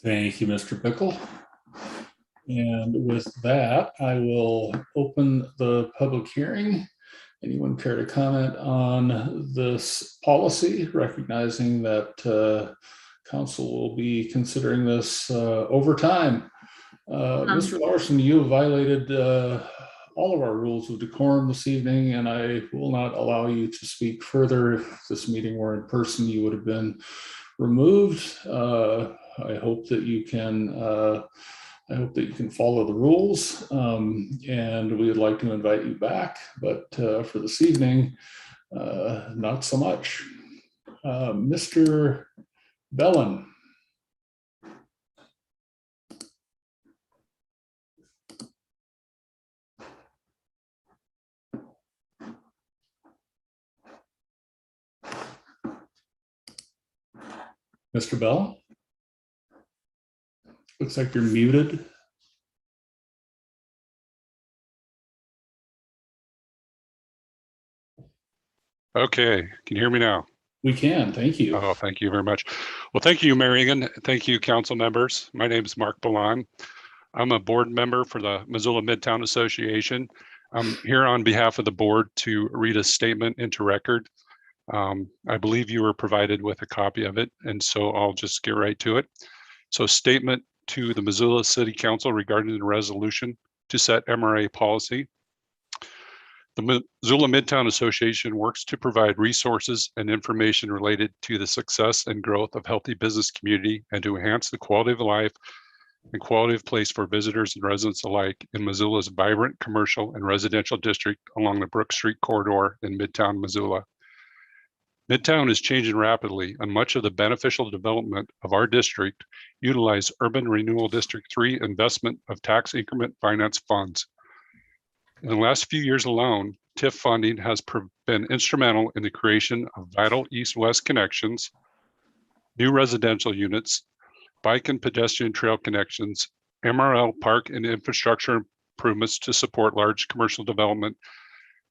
Thank you, Mr. Pickle. And with that, I will open the public hearing. Anyone care to comment on this policy, recognizing that council will be considering this over time? Mr. Larson, you have violated all of our rules of decorum this evening, and I will not allow you to speak further. If this meeting were in person, you would have been removed. I hope that you can follow the rules, and we would like to invite you back, but for this evening, not so much. Mr. Bellin. Mr. Bell? Looks like you're muted. Okay, can you hear me now? We can, thank you. Oh, thank you very much. Well, thank you, Mary Egan. Thank you, council members. My name is Mark Balan. I'm a board member for the Missoula Midtown Association. I'm here on behalf of the board to read a statement into record. I believe you were provided with a copy of it, and so I'll just get right to it. So, statement to the Missoula City Council regarding the resolution to set MRA policy. The Missoula Midtown Association works to provide resources and information related to the success and growth of healthy business community and to enhance the quality of life and quality of place for visitors and residents alike in Missoula's vibrant commercial and residential district along the Brook Street corridor in Midtown Missoula. Midtown is changing rapidly, and much of the beneficial development of our district utilize Urban Renewal District 3 investment of tax increment finance funds. In the last few years alone, TIF funding has been instrumental in the creation of vital east-west connections, new residential units, bike and pedestrian trail connections, MRL park and infrastructure improvements to support large commercial development,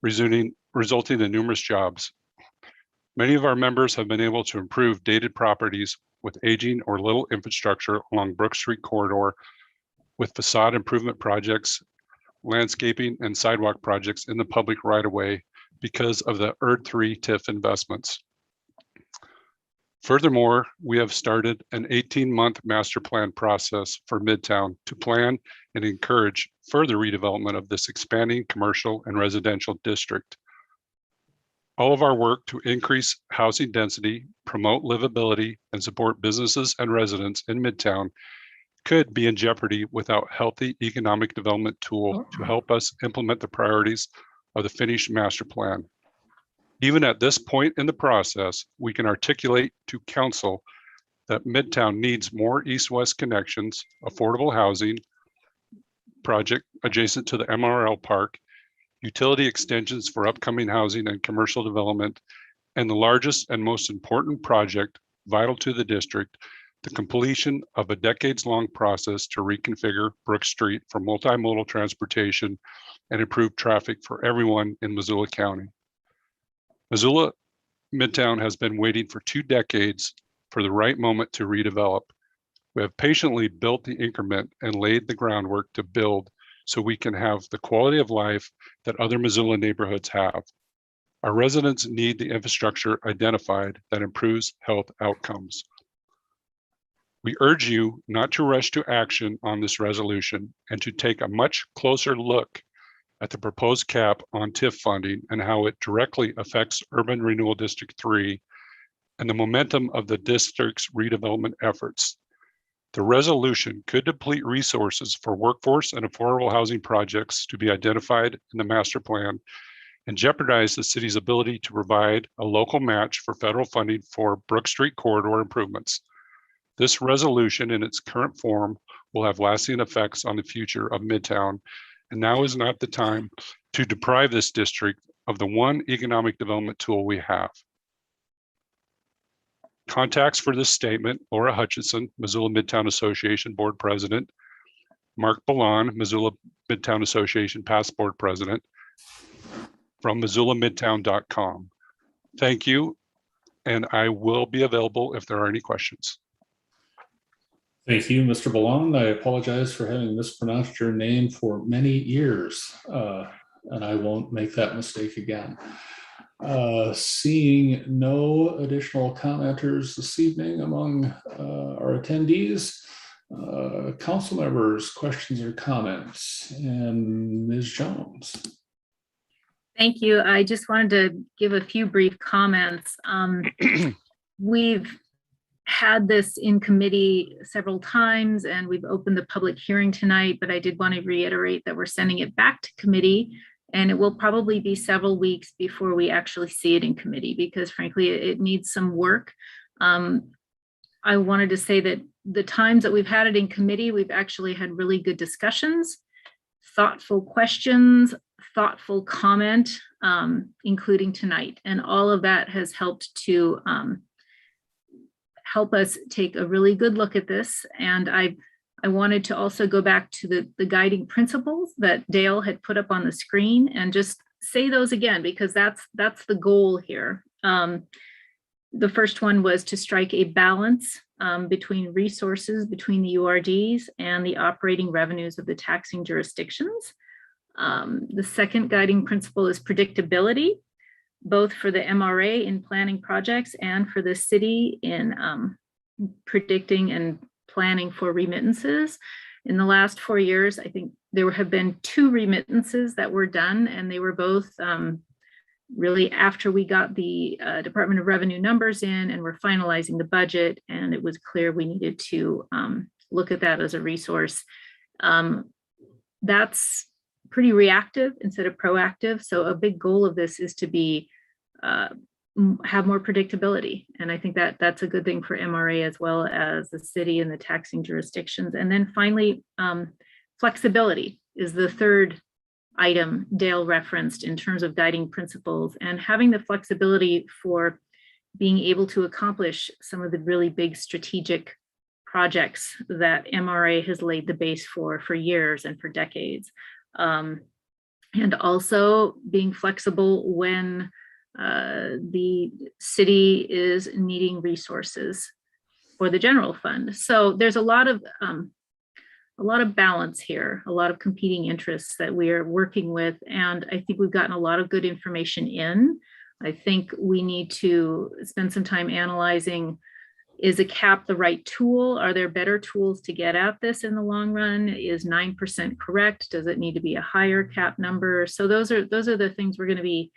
resulting in numerous jobs. Many of our members have been able to improve dated properties with aging or little infrastructure along Brook Street corridor with facade improvement projects, landscaping and sidewalk projects in the public right-of-way because of the ERD3 TIF investments. Furthermore, we have started an 18-month master plan process for Midtown to plan and encourage further redevelopment of this expanding commercial and residential district. All of our work to increase housing density, promote livability, and support businesses and residents in Midtown could be in jeopardy without healthy economic development tool to help us implement the priorities of the finished master plan. Even at this point in the process, we can articulate to council that Midtown needs more east-west connections, affordable housing project adjacent to the MRL park, utility extensions for upcoming housing and commercial development, and the largest and most important project vital to the district, the completion of a decades-long process to reconfigure Brook Street for multimodal transportation and improve traffic for everyone in Missoula County. Missoula Midtown has been waiting for 2 decades for the right moment to redevelop. We have patiently built the increment and laid the groundwork to build so we can have the quality of life that other Missoula neighborhoods have. Our residents need the infrastructure identified that improves health outcomes. We urge you not to rush to action on this resolution and to take a much closer look at the proposed cap on TIF funding and how it directly affects Urban Renewal District 3 and the momentum of the district's redevelopment efforts. The resolution could deplete resources for workforce and affordable housing projects to be identified in the master plan and jeopardize the city's ability to provide a local match for federal funding for Brook Street corridor improvements. This resolution in its current form will have lasting effects on the future of Midtown, and now is not the time to deprive this district of the one economic development tool we have. Contacts for this statement: Laura Hutchinson, Missoula Midtown Association Board President; Mark Balan, Missoula Midtown Association Past Board President, from MissoulaMidtown.com. Thank you, and I will be available if there are any questions. Thank you, Mr. Balan. I apologize for having mispronounced your name for many years, and I won't make that mistake again. Seeing no additional commenters this evening among our attendees, council members, questions or comments, and Ms. Jones. Thank you. I just wanted to give a few brief comments. We've had this in committee several times and we've opened the public hearing tonight, but I did want to reiterate that we're sending it back to committee And it will probably be several weeks before we actually see it in committee, because frankly, it needs some work. I wanted to say that the times that we've had it in committee, we've actually had really good discussions, thoughtful questions, thoughtful comment, including tonight. And all of that has helped to help us take a really good look at this. And I wanted to also go back to the guiding principles that Dale had put up on the screen and just say those again, because that's the goal here. The first one was to strike a balance between resources between the URDs and the operating revenues of the taxing jurisdictions. The second guiding principle is predictability, both for the MRA in planning projects and for the city in predicting and planning for remittances. In the last 4 years, I think there have been 2 remittances that were done, and they were both really after we got the Department of Revenue numbers in and we're finalizing the budget, and it was clear we needed to look at that as a resource. That's pretty reactive instead of proactive. So a big goal of this is to be have more predictability. And I think that that's a good thing for MRA as well as the city and the taxing jurisdictions. And then finally, flexibility is the third item Dale referenced in terms of guiding principles, and having the flexibility for being able to accomplish some of the really big strategic projects that MRA has laid the base for years and for decades. And also being flexible when the city is needing resources for the general fund. So there's a lot of balance here, a lot of competing interests that we are working with. And I think we've gotten a lot of good information in. I think we need to spend some time analyzing, is a cap the right tool? Are there better tools to get at this in the long run? Is 9% correct? Does it need to be a higher cap number? So those are the things we're going to be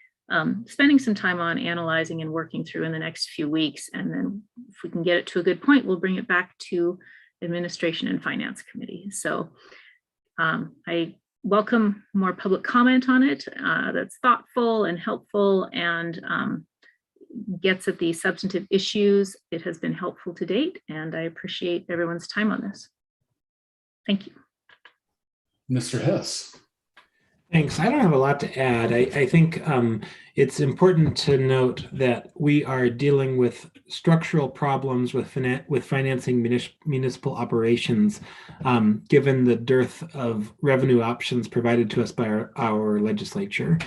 spending some time on analyzing and working through in the next few weeks. And then if we can get it to a good point, we'll bring it back to Administration and Finance Committee. So I welcome more public comment on it that's thoughtful and helpful and gets at the substantive issues. It has been helpful to date, and I appreciate everyone's time on this. Thank you. Mr. Hess. Thanks. I don't have a lot to add. I think it's important to note that we are dealing with structural problems with financing municipal operations, given the dearth of revenue options provided to us by our legislature.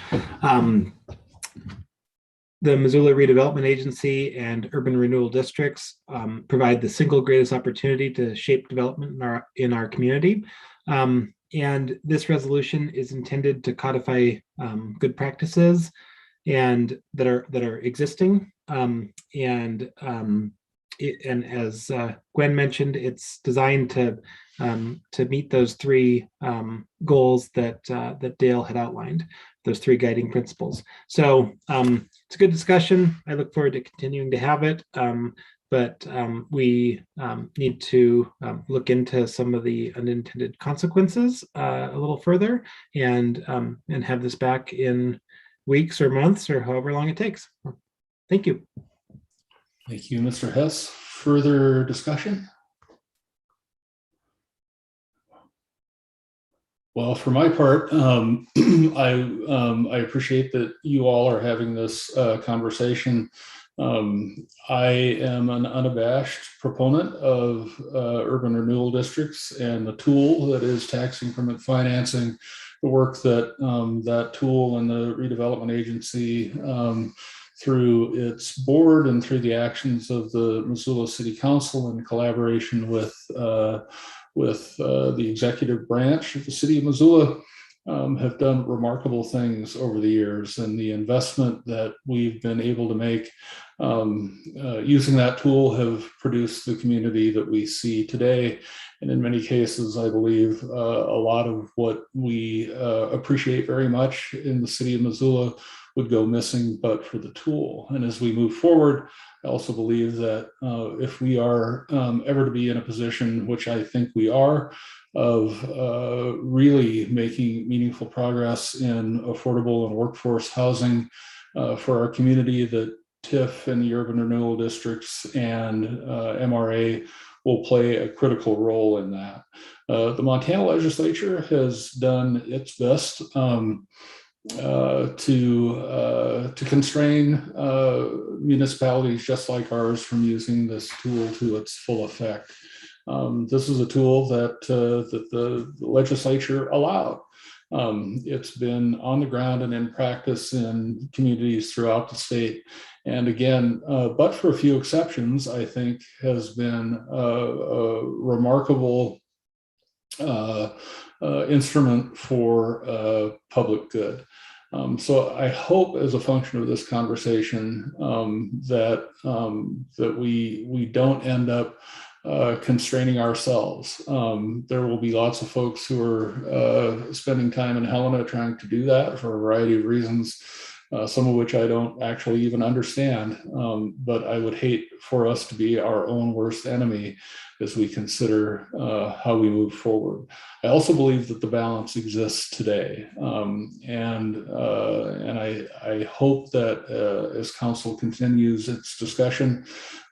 The Missoula Redevelopment Agency and Urban Renewal Districts provide the single greatest opportunity to shape development in our community. And this resolution is intended to codify good practices and that are existing. And as Gwen mentioned, it's designed to meet those 3 goals that Dale had outlined, those 3 guiding principles. So it's a good discussion. I look forward to continuing to have it. But we need to look into some of the unintended consequences a little further and have this back in weeks or months or however long it takes. Thank you. Thank you, Mr. Hess. Further discussion? Well, for my part, I appreciate that you all are having this conversation. I am an unabashed proponent of urban renewal districts and the tool that is tax increment financing, the work that that tool and the redevelopment agency through its board and through the actions of the Missoula City Council in collaboration with the executive branch of the city of Missoula have done remarkable things over the years, and the investment that we've been able to make using that tool have produced the community that we see today. And in many cases, I believe a lot of what we appreciate very much in the city of Missoula would go missing but for the tool. And as we move forward, I also believe that if we are ever to be in a position, which I think we are, of really making meaningful progress in affordable and workforce housing for our community, that TIF and the urban renewal districts and MRA will play a critical role in that. The Montana legislature has done its best to constrain municipalities just like ours from using this tool to its full effect. This is a tool that the legislature allowed. It's been on the ground and in practice in communities throughout the state. And again, but for a few exceptions, I think has been a remarkable instrument for public good. So I hope, as a function of this conversation, that we don't end up constraining ourselves. There will be lots of folks who are spending time in Helena trying to do that for a variety of reasons, some of which I don't actually even understand. But I would hate for us to be our own worst enemy as we consider how we move forward. I also believe that the balance exists today. And I hope that as council continues its discussion,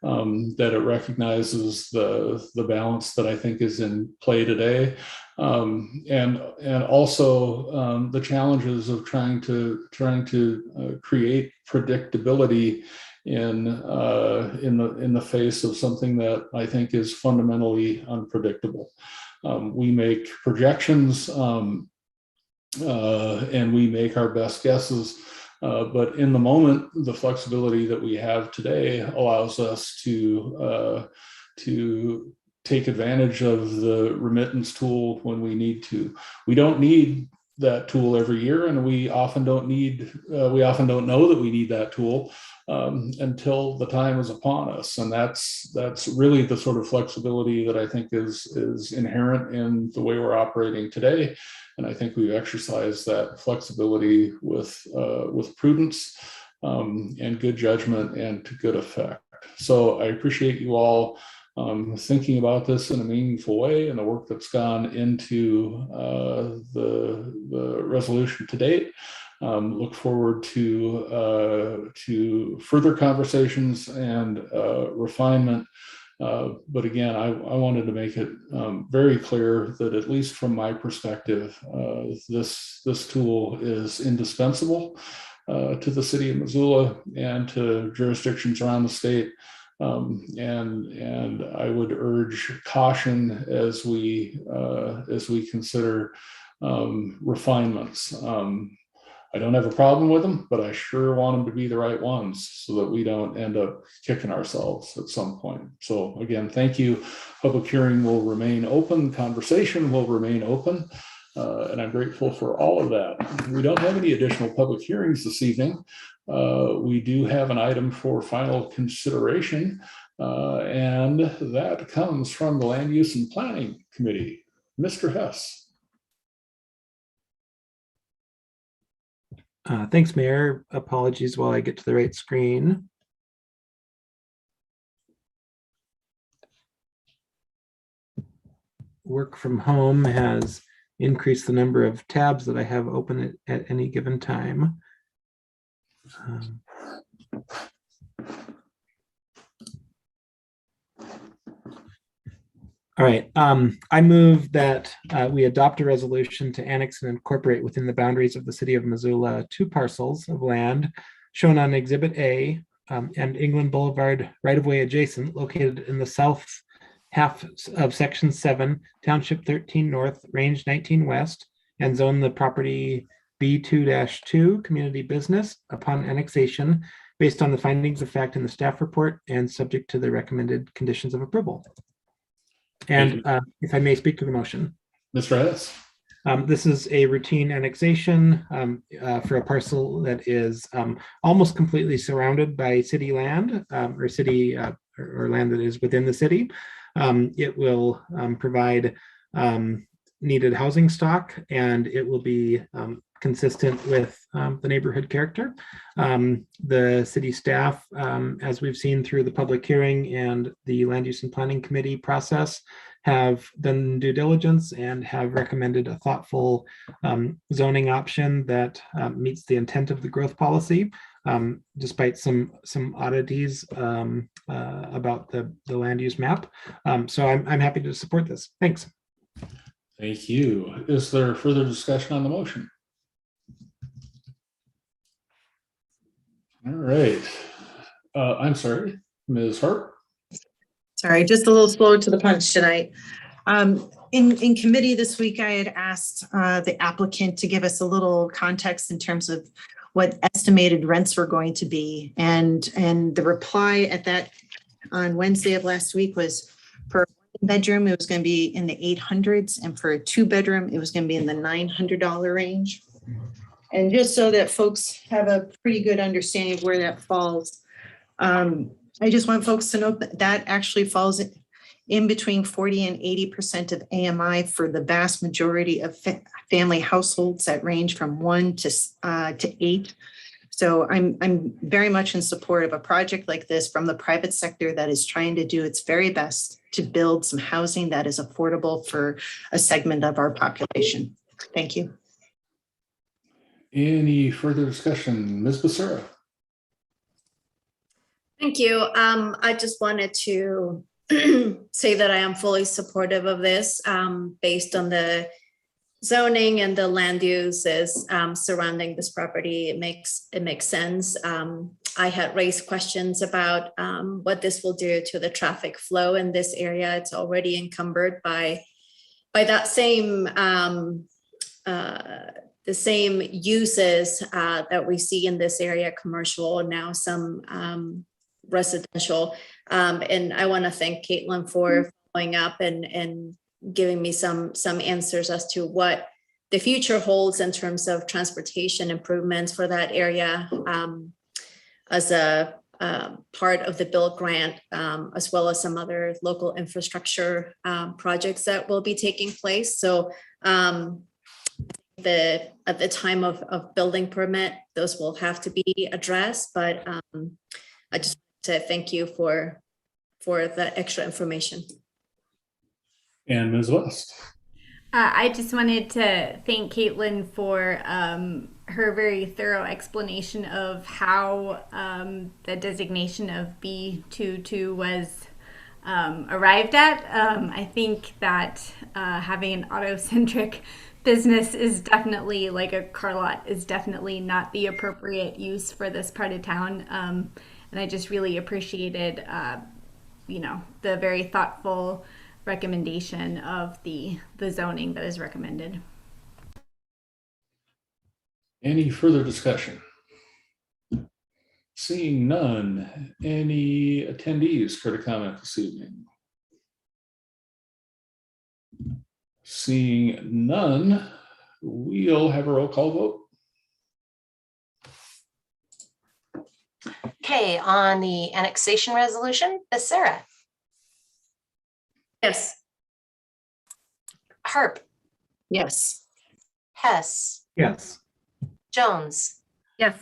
that it recognizes the balance that I think is in play today. And also the challenges of trying to create predictability in the face of something that I think is fundamentally unpredictable. We make projections and we make our best guesses, but in the moment, the flexibility that we have today allows us to take advantage of the remittance tool when we need to. We don't need that tool every year, and we often don't know that we need that tool until the time is upon us. And that's really the sort of flexibility that I think is inherent in the way we're operating today. And I think we've exercised that flexibility with prudence and good judgment and to good effect. So I appreciate you all thinking about this in a meaningful way, and the work that's gone into the resolution to date. Look forward to further conversations and refinement. But again, I wanted to make it very clear that, at least from my perspective, this tool is indispensable to the city of Missoula and to jurisdictions around the state. And I would urge caution as we consider refinements. I don't have a problem with them, but I sure want them to be the right ones so that we don't end up kicking ourselves at some point. So again, thank you. Public hearing will remain open. Conversation will remain open. And I'm grateful for all of that. We don't have any additional public hearings this evening. We do have an item for final consideration, and that comes from the Land Use and Planning Committee. Mr. Hess. Thanks, Mayor. Apologies while I get to the right screen. Work from home has increased the number of tabs that I have open at any given time. All right, I move that we adopt a resolution to annex and incorporate within the boundaries of the city of Missoula 2 parcels of land shown on Exhibit A and England Boulevard right-of-way adjacent, located in the south half of Section 7, Township 13 North, Range 19 West, and zone the property B2-2 Community Business upon annexation based on the findings of fact in the staff report and subject to the recommended conditions of approval. And if I may speak to the motion. Mr. Hess. This is a routine annexation for a parcel that is almost completely surrounded by city land or city or land that is within the city. It will provide needed housing stock, and it will be consistent with the neighborhood character. The city staff, as we've seen through the public hearing and the Land Use and Planning Committee process, have done due diligence and have recommended a thoughtful zoning option that meets the intent of the growth policy, despite some oddities about the land use map. So I'm happy to support this. Thanks. Thank you. Is there further discussion on the motion? All right. I'm sorry, Ms. Hart. Sorry, just a little slow to the punch tonight. In committee this week, I had asked the applicant to give us a little context in terms of what estimated rents were going to be. And the reply at that on Wednesday of last week was for a bedroom, it was going to be in the 800s, and for a 2-bedroom, it was going to be in the $900 range. And just so that folks have a pretty good understanding of where that falls, I just want folks to know that that actually falls in between 40 and 80% of AMI for the vast majority of family households that range from 1 to 8. So I'm very much in support of a project like this from the private sector that is trying to do its very best to build some housing that is affordable for a segment of our population. Thank you. Any further discussion? Ms. Becerra? Thank you. I just wanted to say that I am fully supportive of this based on the zoning and the land uses surrounding this property. It makes sense. I had raised questions about what this will do to the traffic flow in this area. It's already encumbered by that same the same uses that we see in this area, commercial, now some residential. And I want to thank Caitlin for following up and giving me some answers as to what the future holds in terms of transportation improvements for that area as a part of the Build Grant, as well as some other local infrastructure projects that will be taking place. So at the time of building permit, those will have to be addressed, but I just want to thank you for that extra information. And Ms. West? I just wanted to thank Caitlin for her very thorough explanation of how the designation of B22 was arrived at. I think that having an auto-centric business is definitely, like a car lot, is definitely not the appropriate use for this part of town. And I just really appreciated, the very thoughtful recommendation of the zoning that is recommended. Any further discussion? Seeing none, any attendees care to comment this evening? Seeing none, we'll have a roll call vote. Okay, on the annexation resolution, Becerra, Yes. Harp, Yes. Hess, Yes. Jones, Yes.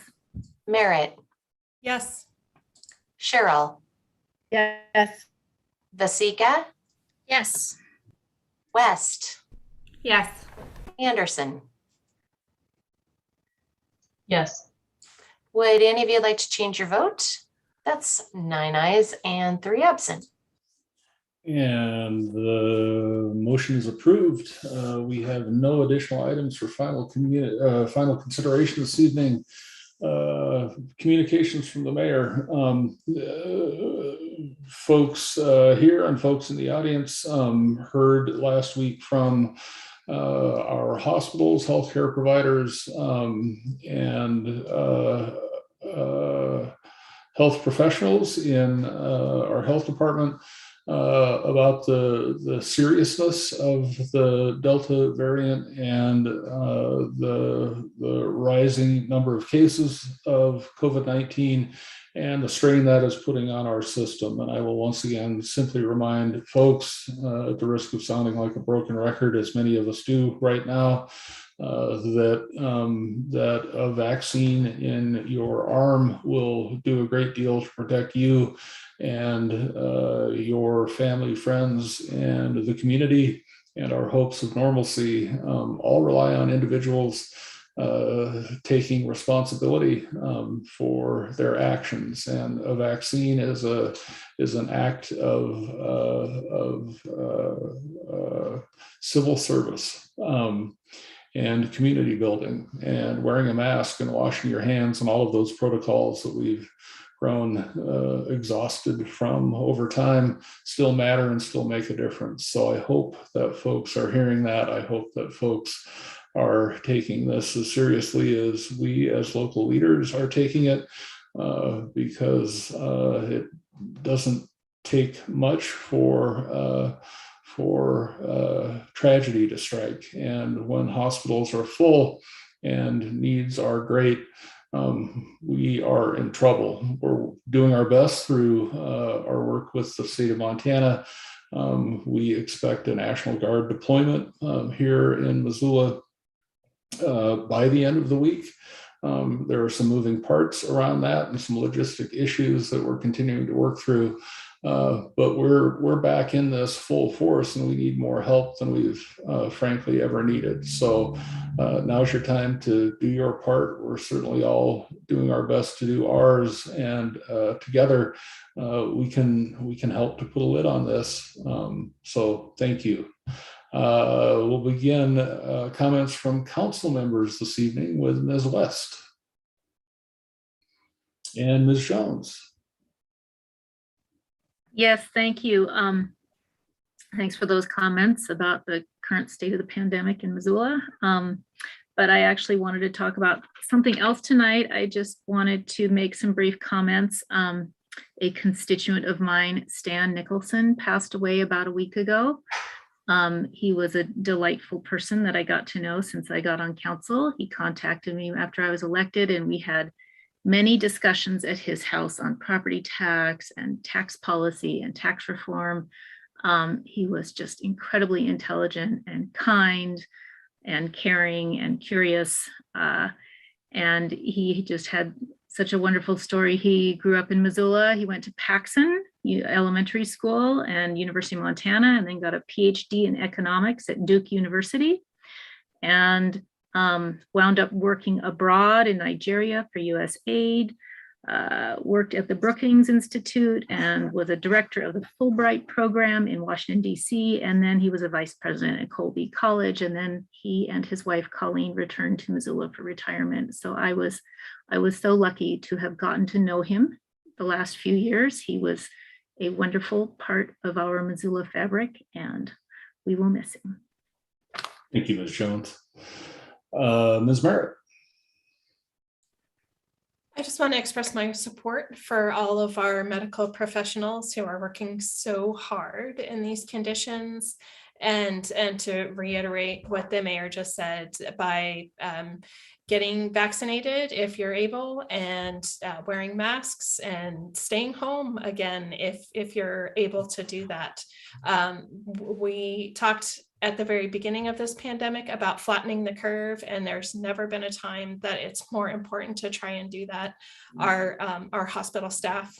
Merritt, Yes. Cheryl, Yes. Vasika, Yes. West, Yes. Anderson. Yes. Would any of you like to change your vote? That's 9 ayes and 3 absent. And the motion is approved. We have no additional items for final consideration this evening. Communications from the mayor. Folks here and folks in the audience heard last week from our hospitals, healthcare providers, and health professionals in our health department about the seriousness of the Delta variant and the rising number of cases of COVID-19 and the strain that is putting on our system. And I will once again simply remind folks, at the risk of sounding like a broken record, as many of us do right now, that a vaccine in your arm will do a great deal to protect you and your family, friends, and the community, and our hopes of normalcy all rely on individuals taking responsibility for their actions. And a vaccine is an act of civil service and community building, and wearing a mask and washing your hands and all of those protocols that we've grown exhausted from over time still matter and still make a difference. So I hope that folks are hearing that. I hope that folks are taking this as seriously as we as local leaders are taking it, because it doesn't take much for tragedy to strike. And when hospitals are full and needs are great, we are in trouble. We're doing our best through our work with the state of Montana. We expect a National Guard deployment here in Missoula by the end of the week. There are some moving parts around that and some logistic issues that we're continuing to work through. But we're back in this full force, and we need more help than we've frankly ever needed. So now's your time to do your part. We're certainly all doing our best to do ours, and together we can help to put a lid on this. So thank you. We'll begin comments from council members this evening with Ms. West and Ms. Jones. Yes, thank you. Thanks for those comments about the current state of the pandemic in Missoula. But I actually wanted to talk about something else tonight. I just wanted to make some brief comments. A constituent of mine, Stan Nicholson, passed away about a week ago. He was a delightful person that I got to know since I got on council. He contacted me after I was elected, and we had many discussions at his house on property tax and tax policy and tax reform. He was just incredibly intelligent and kind and caring and curious. And he just had such a wonderful story. He grew up in Missoula. He went to Paxson Elementary School and University of Montana, and then got a PhD in economics at Duke University, and wound up working abroad in Nigeria for USAID, worked at the Brookings Institute, and was a director of the Fulbright program in Washington, DC. And then he was a vice president at Colby College. And then he and his wife, Colleen, returned to Missoula for retirement. So I was so lucky to have gotten to know him the last few years. He was a wonderful part of our Missoula fabric, and we will miss him. Thank you, Ms. Jones. Ms. Merritt. I just want to express my support for all of our medical professionals who are working so hard in these conditions, and to reiterate what the mayor just said, by getting vaccinated if you're able, and wearing masks and staying home again if you're able to do that. We talked at the very beginning of this pandemic about flattening the curve, and there's never been a time that it's more important to try and do that. Our hospital staff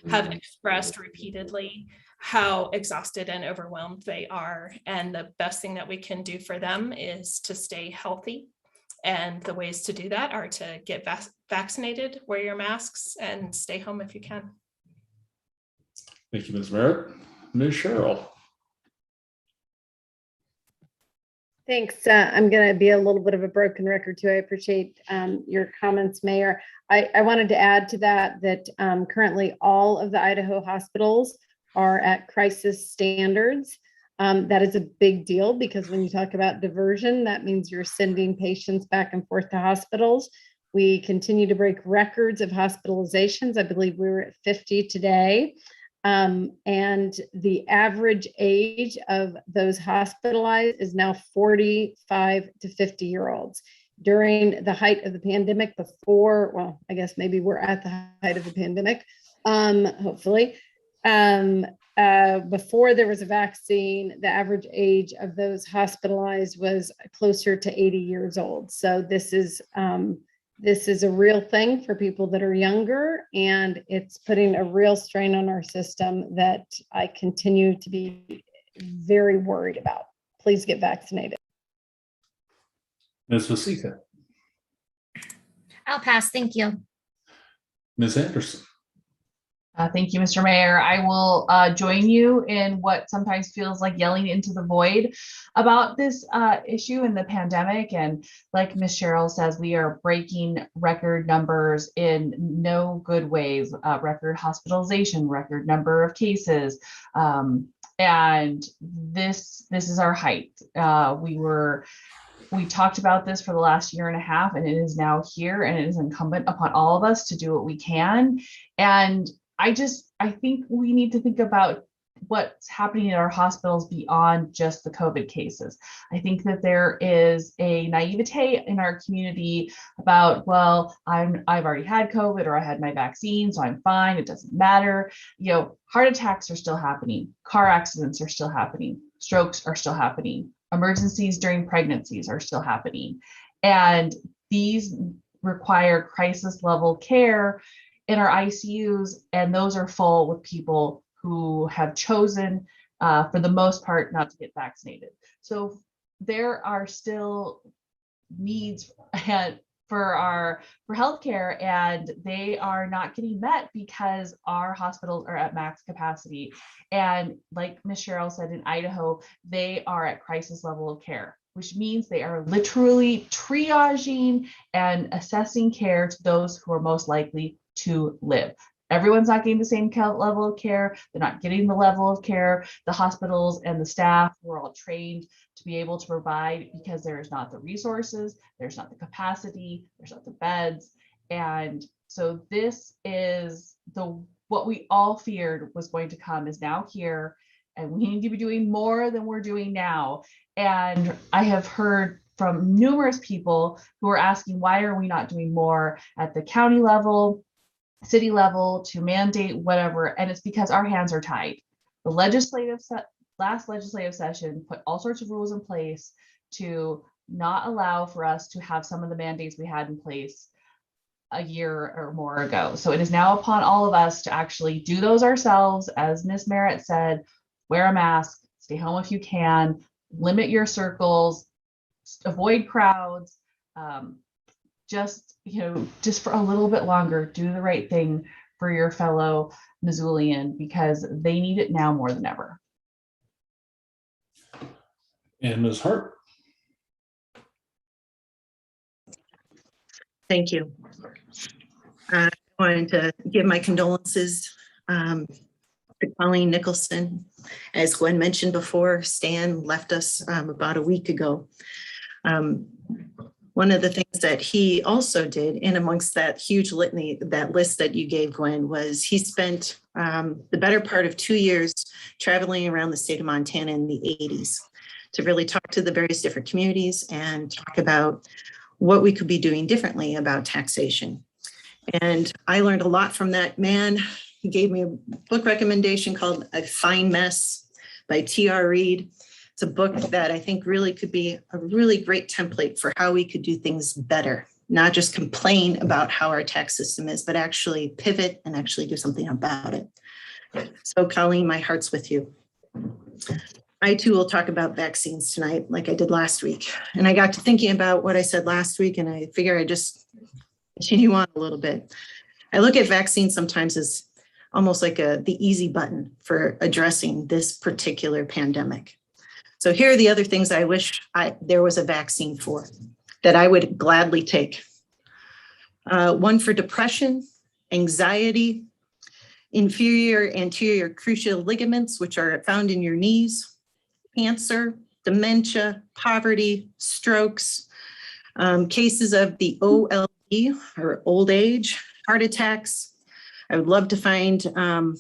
have expressed repeatedly how exhausted and overwhelmed they are, and the best thing that we can do for them is to stay healthy. And the ways to do that are to get vaccinated, wear your masks, and stay home if you can. Thank you, Ms. Merritt. Ms. Cheryl. Thanks. I'm going to be a little bit of a broken record too. I appreciate your comments, Mayor. I wanted to add to that currently all of the Idaho hospitals are at crisis standards. That is a big deal, because when you talk about diversion, that means you're sending patients back and forth to hospitals. We continue to break records of hospitalizations. I believe we were at 50 today. And the average age of those hospitalized is now 45 to 50-year-olds. During the height of the pandemic, well, I guess maybe we're at the height of the pandemic, hopefully. Before there was a vaccine, the average age of those hospitalized was closer to 80 years old. So this is This is a real thing for people that are younger, and it's putting a real strain on our system that I continue to be very worried about. Please get vaccinated. Ms. Vasika, I'll pass. Thank you. Ms. Anderson. Thank you, Mr. Mayor. I will join you in what sometimes feels like yelling into the void about this issue and the pandemic. And like Ms. Cheryl says, we are breaking record numbers in no good ways, record hospitalization, record number of cases. And this is our height. We talked about this for the last year and a half, and it is now here, and it is incumbent upon all of us to do what we can. And I think we need to think about what's happening in our hospitals beyond just the COVID cases. I think that there is a naivete in our community about, well, I've already had COVID, or I had my vaccine, so I'm fine. It doesn't matter. You know, heart attacks are still happening. Car accidents are still happening. Strokes are still happening. Emergencies during pregnancies are still happening. And these require crisis level care in our ICUs, and those are full with people who have chosen, for the most part, not to get vaccinated. So there are still needs for healthcare, and they are not getting met because our hospitals are at max capacity. And like Ms. Cheryl said, in Idaho, they are at crisis level of care, which means they are literally triaging and assessing care to those who are most likely to live. Everyone's not getting the same level of care. They're not getting the level of care the hospitals and the staff were all trained to be able to provide, because there is not the resources, there's not the capacity, there's not the beds. And so this is what we all feared was going to come is now here, and we need to be doing more than we're doing now. And I have heard from numerous people who are asking, why are we not doing more at the county level, city level, to mandate whatever? And it's because our hands are tied. The last legislative session put all sorts of rules in place to not allow for us to have some of the mandates we had in place a year or more ago. So it is now upon all of us to actually do those ourselves. As Ms. Merritt said, wear a mask, stay home if you can, limit your circles, avoid crowds, just for a little bit longer, do the right thing for your fellow Missoulian, because they need it now more than ever. And Ms. Hart. Thank you. I wanted to give my condolences to Colleen Nicholson. As Gwen mentioned before, Stan left us about a week ago. One of the things that he also did, in amongst that huge litany, that list that you gave, Gwen, was he spent the better part of 2 years traveling around the state of Montana in the 80s to really talk to the various different communities and talk about what we could be doing differently about taxation. And I learned a lot from that man. He gave me a book recommendation called A Fine Mess by T.R. Reid. It's a book that I think really could be a really great template for how we could do things better, not just complain about how our tax system is, but actually pivot and actually do something about it. So Colleen, my heart's with you. I too will talk about vaccines tonight, like I did last week. And I got to thinking about what I said last week, and I figure I just continue on a little bit. I look at vaccines sometimes as almost like the easy button for addressing this particular pandemic. So here are the other things I wish there was a vaccine for that I would gladly take. One for depression, anxiety, inferior anterior cruciate ligaments, which are found in your knees, cancer, dementia, poverty, strokes, cases of the OLD or old age, heart attacks. I would love to find a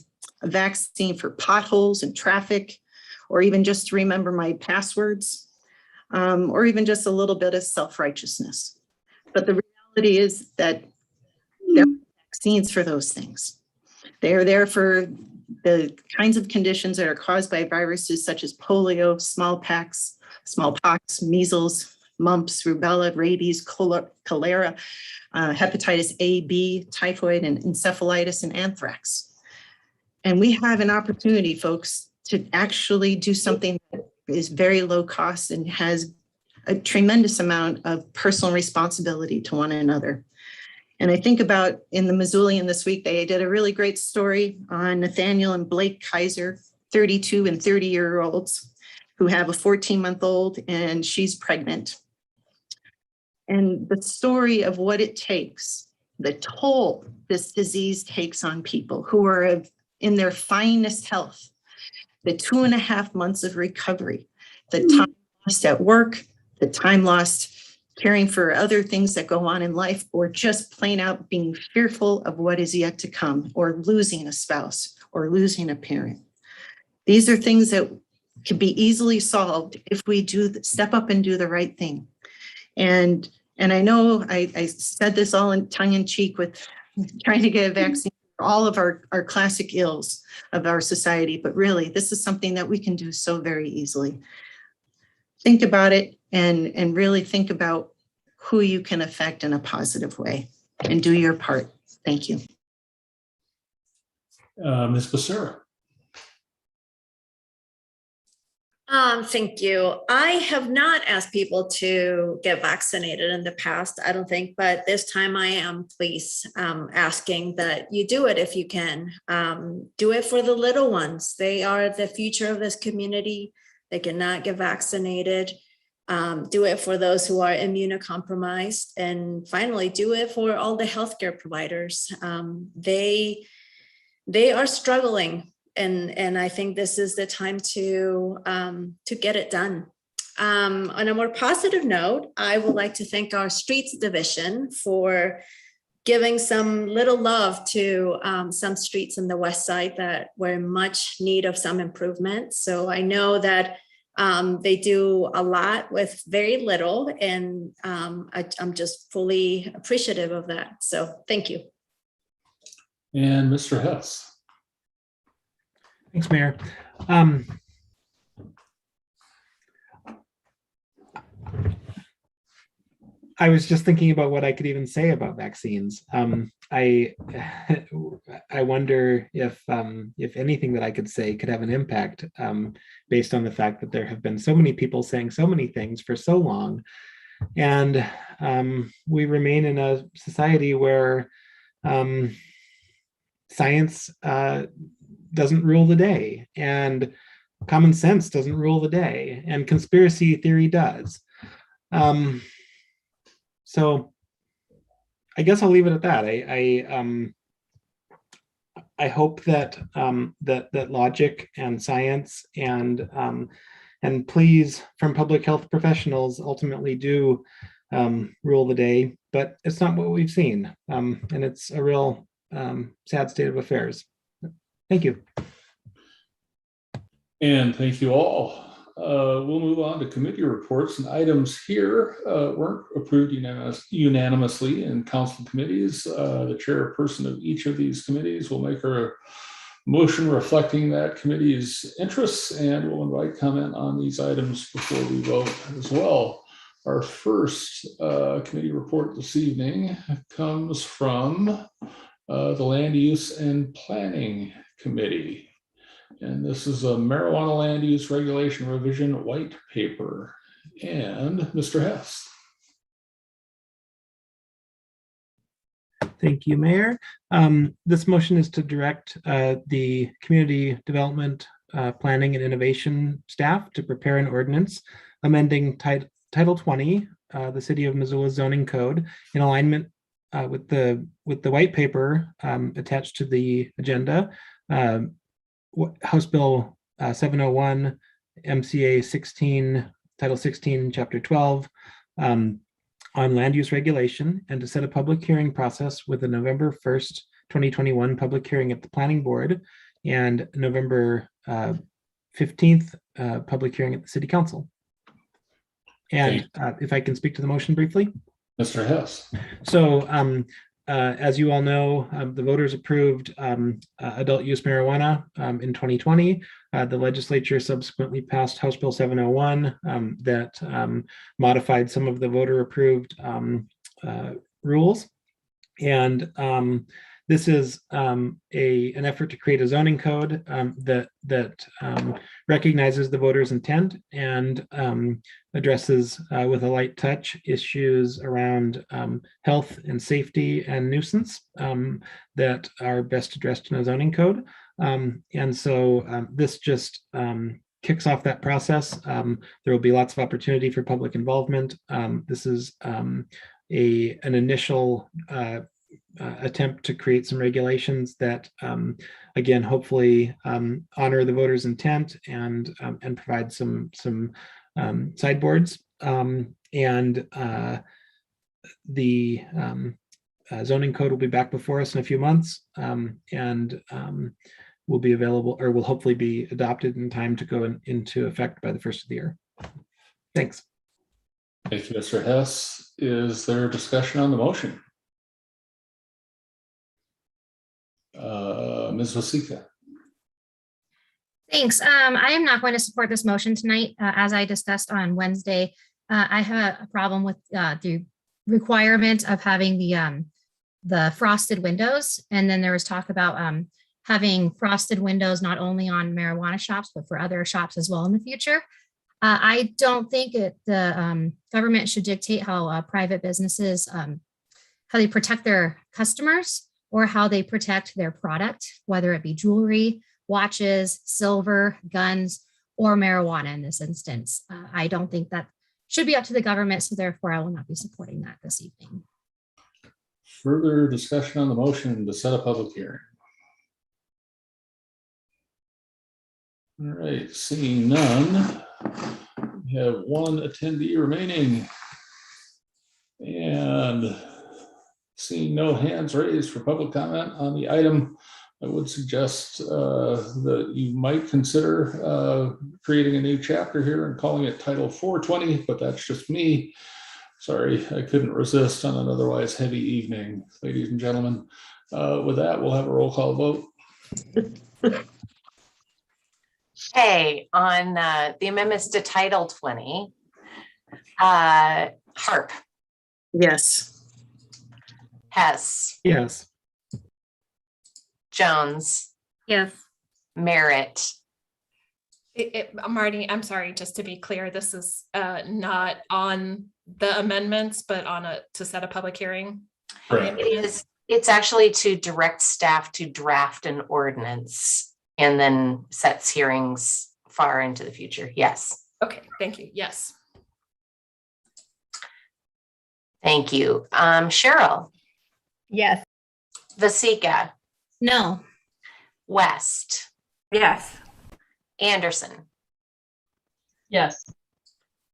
vaccine for potholes and traffic, or even just to remember my passwords, or even just a little bit of self-righteousness. But the reality is that there are vaccines for those things. They are there for the kinds of conditions that are caused by viruses such as polio, smallpox, measles, mumps, rubella, rabies, cholera, hepatitis A, B, typhoid, and encephalitis, and anthrax. And we have an opportunity, folks, to actually do something that is very low cost and has a tremendous amount of personal responsibility to one another. And I think about in the Missoulian this week, they did a really great story on Nathaniel and Blake Kaiser, 32 and 30-year-olds who have a 14-month-old and she's pregnant. And the story of what it takes, the toll this disease takes on people who are in their finest health, the 2.5 months of recovery, the time lost at work, the time lost caring for other things that go on in life, or just plain out being fearful of what is yet to come, or losing a spouse, or losing a parent. These are things that can be easily solved if we step up and do the right thing. And I know I said this all in tongue in cheek with trying to get a vaccine for all of our classic ills of our society, but really this is something that we can do so very easily. Think about it and really think about who you can affect in a positive way and do your part. Thank you. Ms. Becerra. Thank you. I have not asked people to get vaccinated in the past, I don't think, but this time I am, please, asking that you do it if you can. Do it for the little ones. They are the future of this community. They cannot get vaccinated. Do it for those who are immunocompromised. And finally, do it for all the healthcare providers. They are struggling. And I think this is the time to get it done. On a more positive note, I would like to thank our streets division for giving some little love to some streets in the west side that were in much need of some improvement. So I know that they do a lot with very little, and I'm just fully appreciative of that. So thank you. And Mr. Hess. Thanks, Mayor. I was just thinking about what I could even say about vaccines. I wonder if anything that I could say could have an impact based on the fact that there have been so many people saying so many things for so long. And we remain in a society where science doesn't rule the day, and common sense doesn't rule the day, and conspiracy theory does. So I guess I'll leave it at that. I hope that that logic and science and pleas from public health professionals ultimately do rule the day, but it's not what we've seen, and it's a real sad state of affairs. Thank you. And thank you all. We'll move on to committee reports, and items here weren't approved unanimously in council committees. The chairperson of each of these committees will make a motion reflecting that committee's interests, and we'll invite comment on these items before we vote as well. Our first committee report this evening comes from the Land Use and Planning Committee. And this is a marijuana land use regulation revision white paper. And Mr. Hess. Thank you, Mayor. This motion is to direct the Community Development, Planning and Innovation staff to prepare an ordinance amending Title 20, the City of Missoula Zoning Code, in alignment with the white paper attached to the agenda, House Bill 701, MCA 16, Title 16, Chapter 12, on land use regulation, and to set a public hearing process with a November 1st, 2021 public hearing at the Planning Board and November 15th public hearing at the City Council. And if I can speak to the motion briefly. Mr. Hess. So as you all know, the voters approved adult use marijuana in 2020. The legislature subsequently passed House Bill 701 that modified some of the voter approved rules. And this is an effort to create a zoning code that recognizes the voter's intent and addresses with a light touch issues around health and safety and nuisance that are best addressed in a zoning code. And so this just kicks off that process. There will be lots of opportunity for public involvement. This is an initial attempt to create some regulations that, again, hopefully honor the voters' intent and provide some sideboards. The zoning code will be back before us in a few months, and will be available, or will hopefully be adopted in time to go into effect by the first of the year. Thanks. Thank you, Mr. Hess. Is there discussion on the motion? Ms. Wasika. Thanks. I am not going to support this motion tonight. As I discussed on Wednesday, I have a problem with the requirement of having the frosted windows. And then there was talk about having frosted windows not only on marijuana shops, but for other shops as well in the future. I don't think the government should dictate how private businesses, how they protect their customers or how they protect their product, whether it be jewelry, watches, silver, guns, or marijuana in this instance. I don't think that should be up to the government, so therefore I will not be supporting that this evening. Further discussion on the motion to set a public hearing. All right, seeing none, we have one attendee remaining. And seeing no hands raised for public comment on the item, I would suggest that you might consider creating a new chapter here and calling it Title 420, but that's just me. Sorry, I couldn't resist on an otherwise heavy evening, ladies and gentlemen. With that, we'll have a roll call vote. Okay, on the amendments to Title 20, Harp. Yes. Hess. Yes. Jones. Yes. Merritt. Marty, I'm sorry, just to be clear, this is not on the amendments, but on to set a public hearing. Correct. It's actually to direct staff to draft an ordinance and then sets hearings far into the future. Yes. Okay, thank you. Yes. Thank you. Cheryl. Yes. Vasika. No. West. Yes. Anderson. Yes.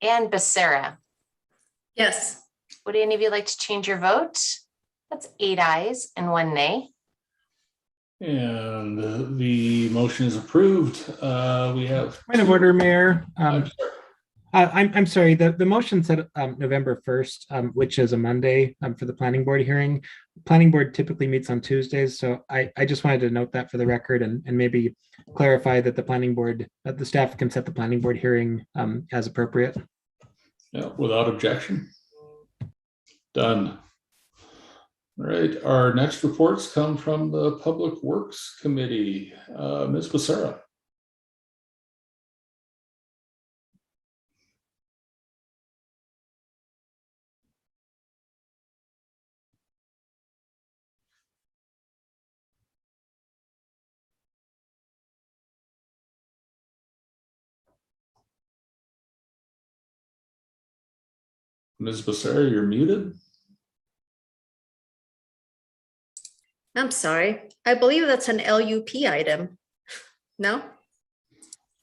And Becerra. Yes. Would any of you like to change your vote? That's 8 ayes and 1 nay. And the motion is approved. We have Point of order, Mayor. I'm sorry. I'm sorry, the motion said November 1st, which is a Monday for the planning board hearing. Planning board typically meets on Tuesdays, so I just wanted to note that for the record and maybe clarify that the planning board, the staff can set the planning board hearing as appropriate. Yeah, without objection. Done. All right, our next reports come from the Public Works Committee. Ms. Becerra. Ms. Becerra, you're muted. I'm sorry. I believe that's an LUP item. No?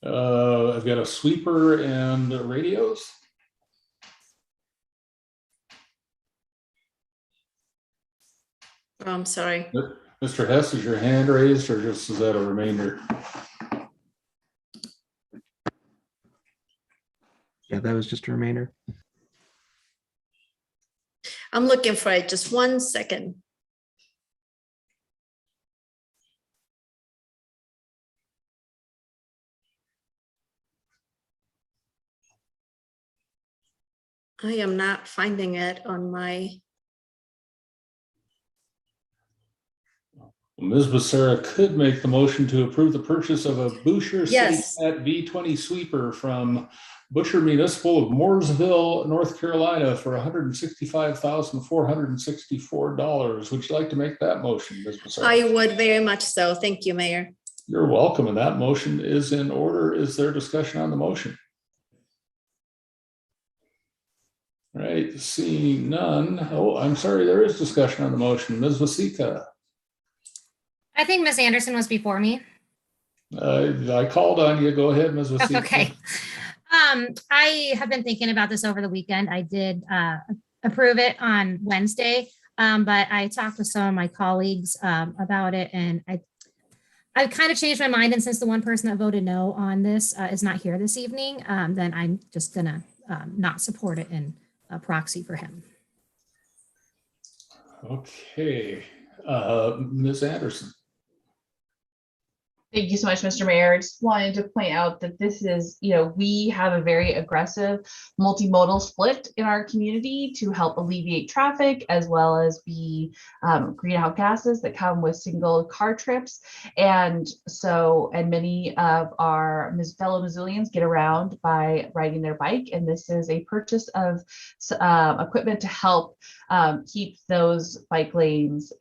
I've got a sweeper and radios. Oh, I'm sorry. Mr. Hess, is your hand raised or just is that a remainder? Yeah, that was just a remainder. I'm looking for it. Just 1 second. I am not finding it on my, Ms. Becerra could make the motion to approve the purchase of a Boucher City Yes. Cat V20 sweeper from Butcher Municipal of Mooresville, North Carolina for $165,464. Would you like to make that motion, Ms. Becerra? I would very much so. Thank you, Mayor. You're welcome, and that motion is in order. Is there discussion on the motion? All right, seeing none. Oh, I'm sorry, there is discussion on the motion. Ms. Vasika. I think Ms. Anderson was before me. I called on you. Go ahead, Ms. Vasika. Okay. I have been thinking about this over the weekend. I did approve it on Wednesday, but I talked with some of my colleagues about it, and I've kind of changed my mind. And since the one person that voted no on this is not here this evening, then I'm just gonna not support it in a proxy for him. Okay, Ms. Anderson. Thank you so much, Mr. Mayor. I just wanted to point out that this is, we have a very aggressive multimodal split in our community to help alleviate traffic as well as be greenhouse gases that come with single car trips. And many of our fellow Missoulians get around by riding their bike. And this is a purchase of equipment to help keep those bike lanes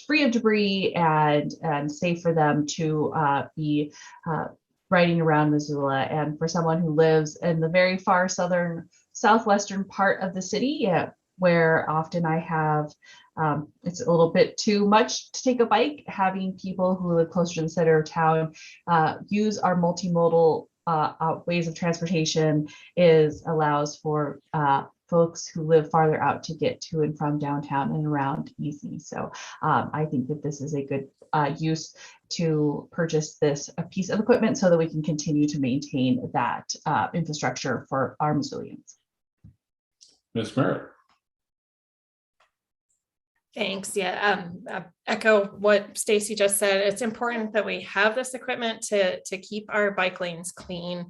free of debris and safe for them to be riding around Missoula. And for someone who lives in the very far southwestern part of the city, where often I have, it's a little bit too much to take a bike, having people who live closer to the center of town use our multimodal ways of transportation allows for folks who live farther out to get to and from downtown and around easy. So I think that this is a good use to purchase a piece of equipment so that we can continue to maintain that infrastructure for our Missoulians. Ms. Merritt. Thanks. Yeah, echo what Stacy just said. It's important that we have this equipment to keep our bike lanes clean.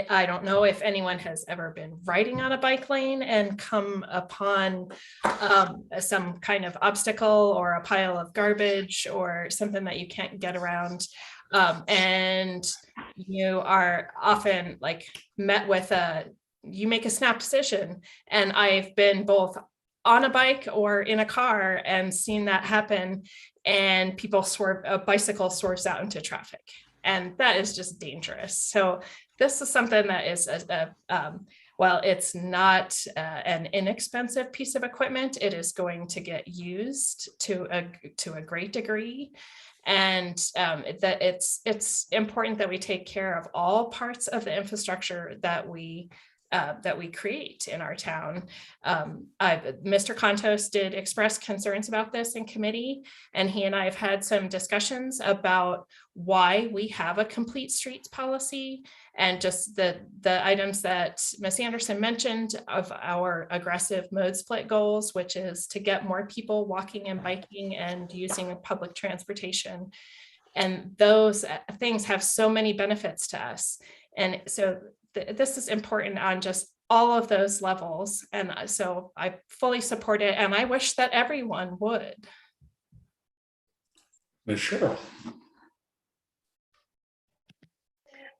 I don't know if anyone has ever been riding on a bike lane and come upon some kind of obstacle or a pile of garbage or something that you can't get around. And you are often met with you make a snap decision. And I've been both on a bike or in a car and seen that happen, and a bicycle swerves out into traffic, and that is just dangerous. So this is something that is it's not an inexpensive piece of equipment. It is going to get used to a great degree, and that it's important that we take care of all parts of the infrastructure that we create in our town. Mr. Contos did express concerns about this in committee, and he and I have had some discussions about why we have a complete streets policy, and just the items that Ms. Anderson mentioned of our aggressive mode split goals, which is to get more people walking and biking and using public transportation. And those things have so many benefits to us. And so this is important on just all of those levels. And so I fully support it, and I wish that everyone would. Ms. Cheryl.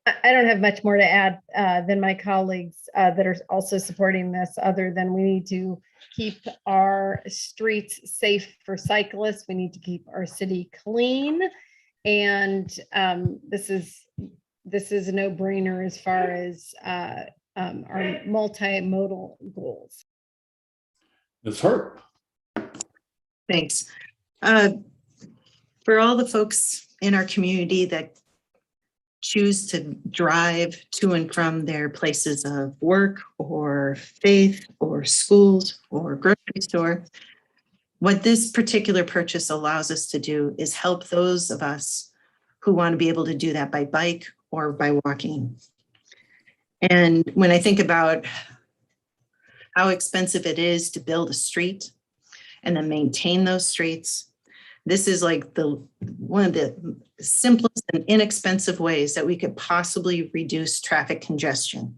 I don't have much more to add than my colleagues that are also supporting this, other than we need to keep our streets safe for cyclists. We need to keep our city clean. And this is a no-brainer as far as our multimodal goals. Ms. Hart. Thanks. For all the folks in our community that choose to drive to and from their places of work or faith or schools or grocery store, what this particular purchase allows us to do is help those of us who want to be able to do that by bike or by walking. And when I think about how expensive it is to build a street and then maintain those streets, this is like one of the simplest and inexpensive ways that we could possibly reduce traffic congestion.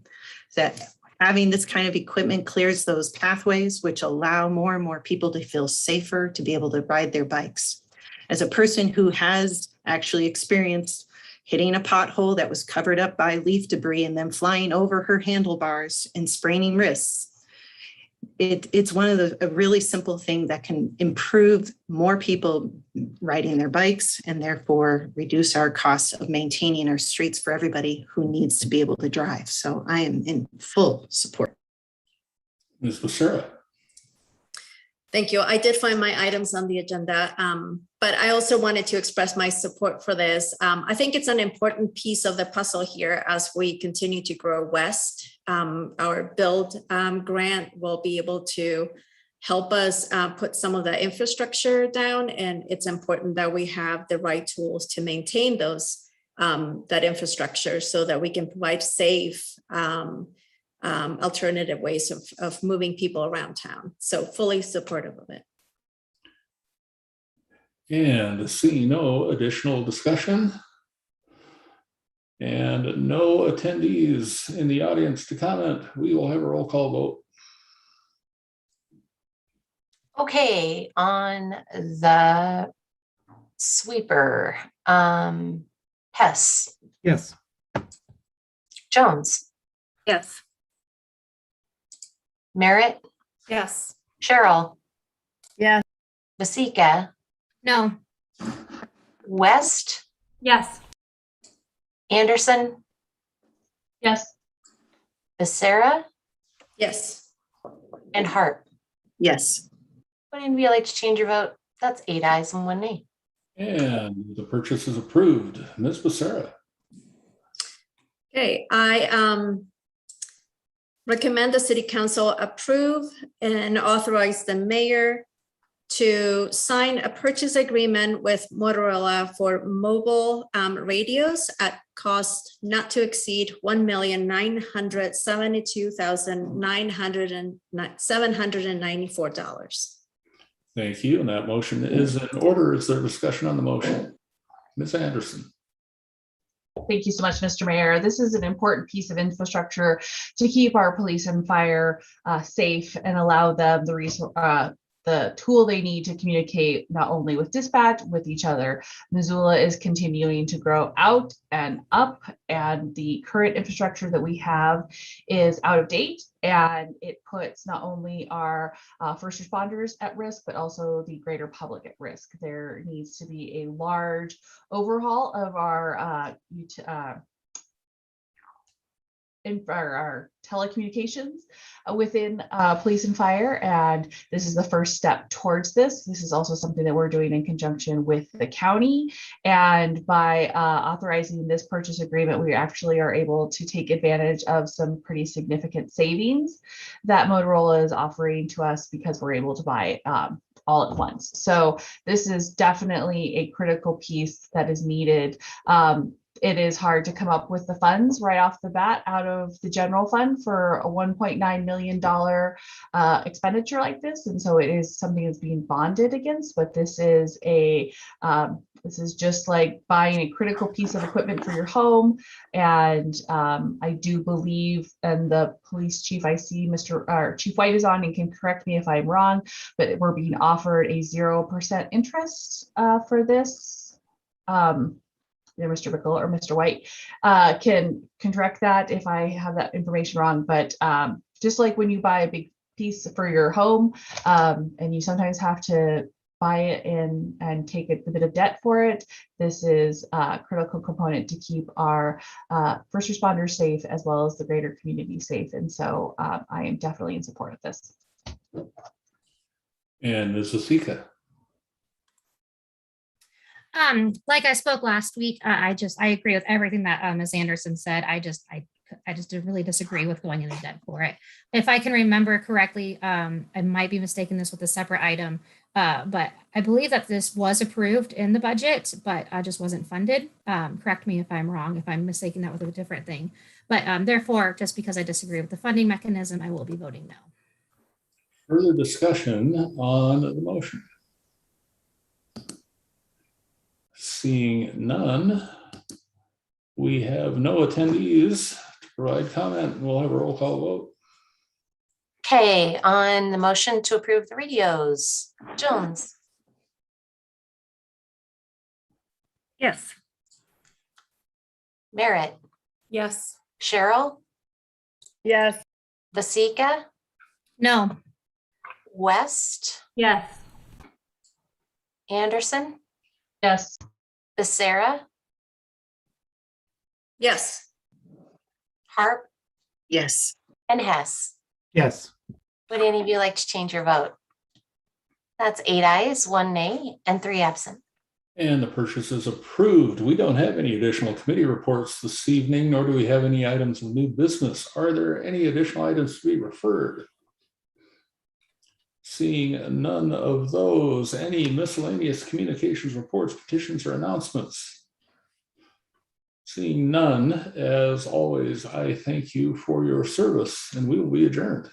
That Having this kind of equipment clears those pathways, which allow more and more people to feel safer to be able to ride their bikes. As a person who has actually experienced hitting a pothole that was covered up by leaf debris and then flying over her handlebars and spraining wrists, it's one of a really simple thing that can improve more people riding their bikes and therefore reduce our costs of maintaining our streets for everybody who needs to be able to drive. So I am in full support. Ms. Becerra. Thank you. I did find my items on the agenda, but I also wanted to express my support for this. I think it's an important piece of the puzzle here as we continue to grow west. Our build grant will be able to help us put some of the infrastructure down, and it's important that we have the right tools to maintain those that infrastructure so that we can provide safe alternative ways of moving people around town. So fully supportive of it. And seeing no additional discussion and no attendees in the audience to comment, we will have a roll call vote. Okay, on the sweeper, Hess, Yes. Jones, Yes. Merritt, Yes. Cheryl, Yes. Vasika, No. West, Yes. Anderson, Yes. Becerra, Yes. and Hart. Yes. Would anybody like to change your vote? That's 8 ayes and 1 nay. And the purchase is approved. Ms. Becerra. Okay, I recommend the city council approve and authorize the mayor to sign a purchase agreement with Motorola for mobile radios at cost not to exceed $1,972,794. Thank you. And that motion is in order. Is there discussion on the motion? Ms. Anderson. Thank you so much, Mr. Mayor. This is an important piece of infrastructure to keep our police and fire safe and allow them the tool they need to communicate not only with dispatch, with each other. Missoula is continuing to grow out and up, and the current infrastructure that we have is out of date, and it puts not only our first responders at risk, but also the greater public at risk. There needs to be a large overhaul of our our telecommunications within police and fire, and this is the first step towards this. This is also something that we're doing in conjunction with the county, and by authorizing this purchase agreement, we actually are able to take advantage of some pretty significant savings that Motorola is offering to us because we're able to buy all at once. So this is definitely a critical piece that is needed. It is hard to come up with the funds right off the bat out of the general fund for a $1.9 million expenditure like this. And so it is something that's being bonded against, but this is this is just like buying a critical piece of equipment for your home. And I do believe, and the police chief, I see Chief White is on and can correct me if I'm wrong, but we're being offered a 0% interest for this. Either Mr. Bickle or Mr. White can correct that if I have that information wrong. But just like when you buy a big piece for your home, and you sometimes have to buy it in and take a bit of debt for it, this is a critical component to keep our first responders safe as well as the greater community safe. And so I am definitely in support of this. And Ms. Vasika. Like I spoke last week, I agree with everything that Ms. Anderson said. I just really disagree with going into debt for it. If I can remember correctly, I might be mistaking this with a separate item, but I believe that this was approved in the budget, but just wasn't funded. Correct me if I'm wrong, if I'm mistaking that with a different thing. But therefore, just because I disagree with the funding mechanism, I will be voting no. Further discussion on the motion? Seeing none, we have no attendees to provide comment. We'll have a roll call vote. Okay, on the motion to approve the radios, Jones, Yes. Merritt, Yes. Cheryl, Yes. Vasika, No. West, Yes. Anderson, Yes. Becerra, Yes. Harp, Yes. and Hess. Yes. Would any of you like to change your vote? That's 8 ayes, 1 nay, and 3 absent. And the purchase is approved. We don't have any additional committee reports this evening, nor do we have any items of new business. Are there any additional items to be referred? Seeing none of those, any miscellaneous communications reports, petitions, or announcements? Seeing none, as always, I thank you for your service, and we will be adjourned.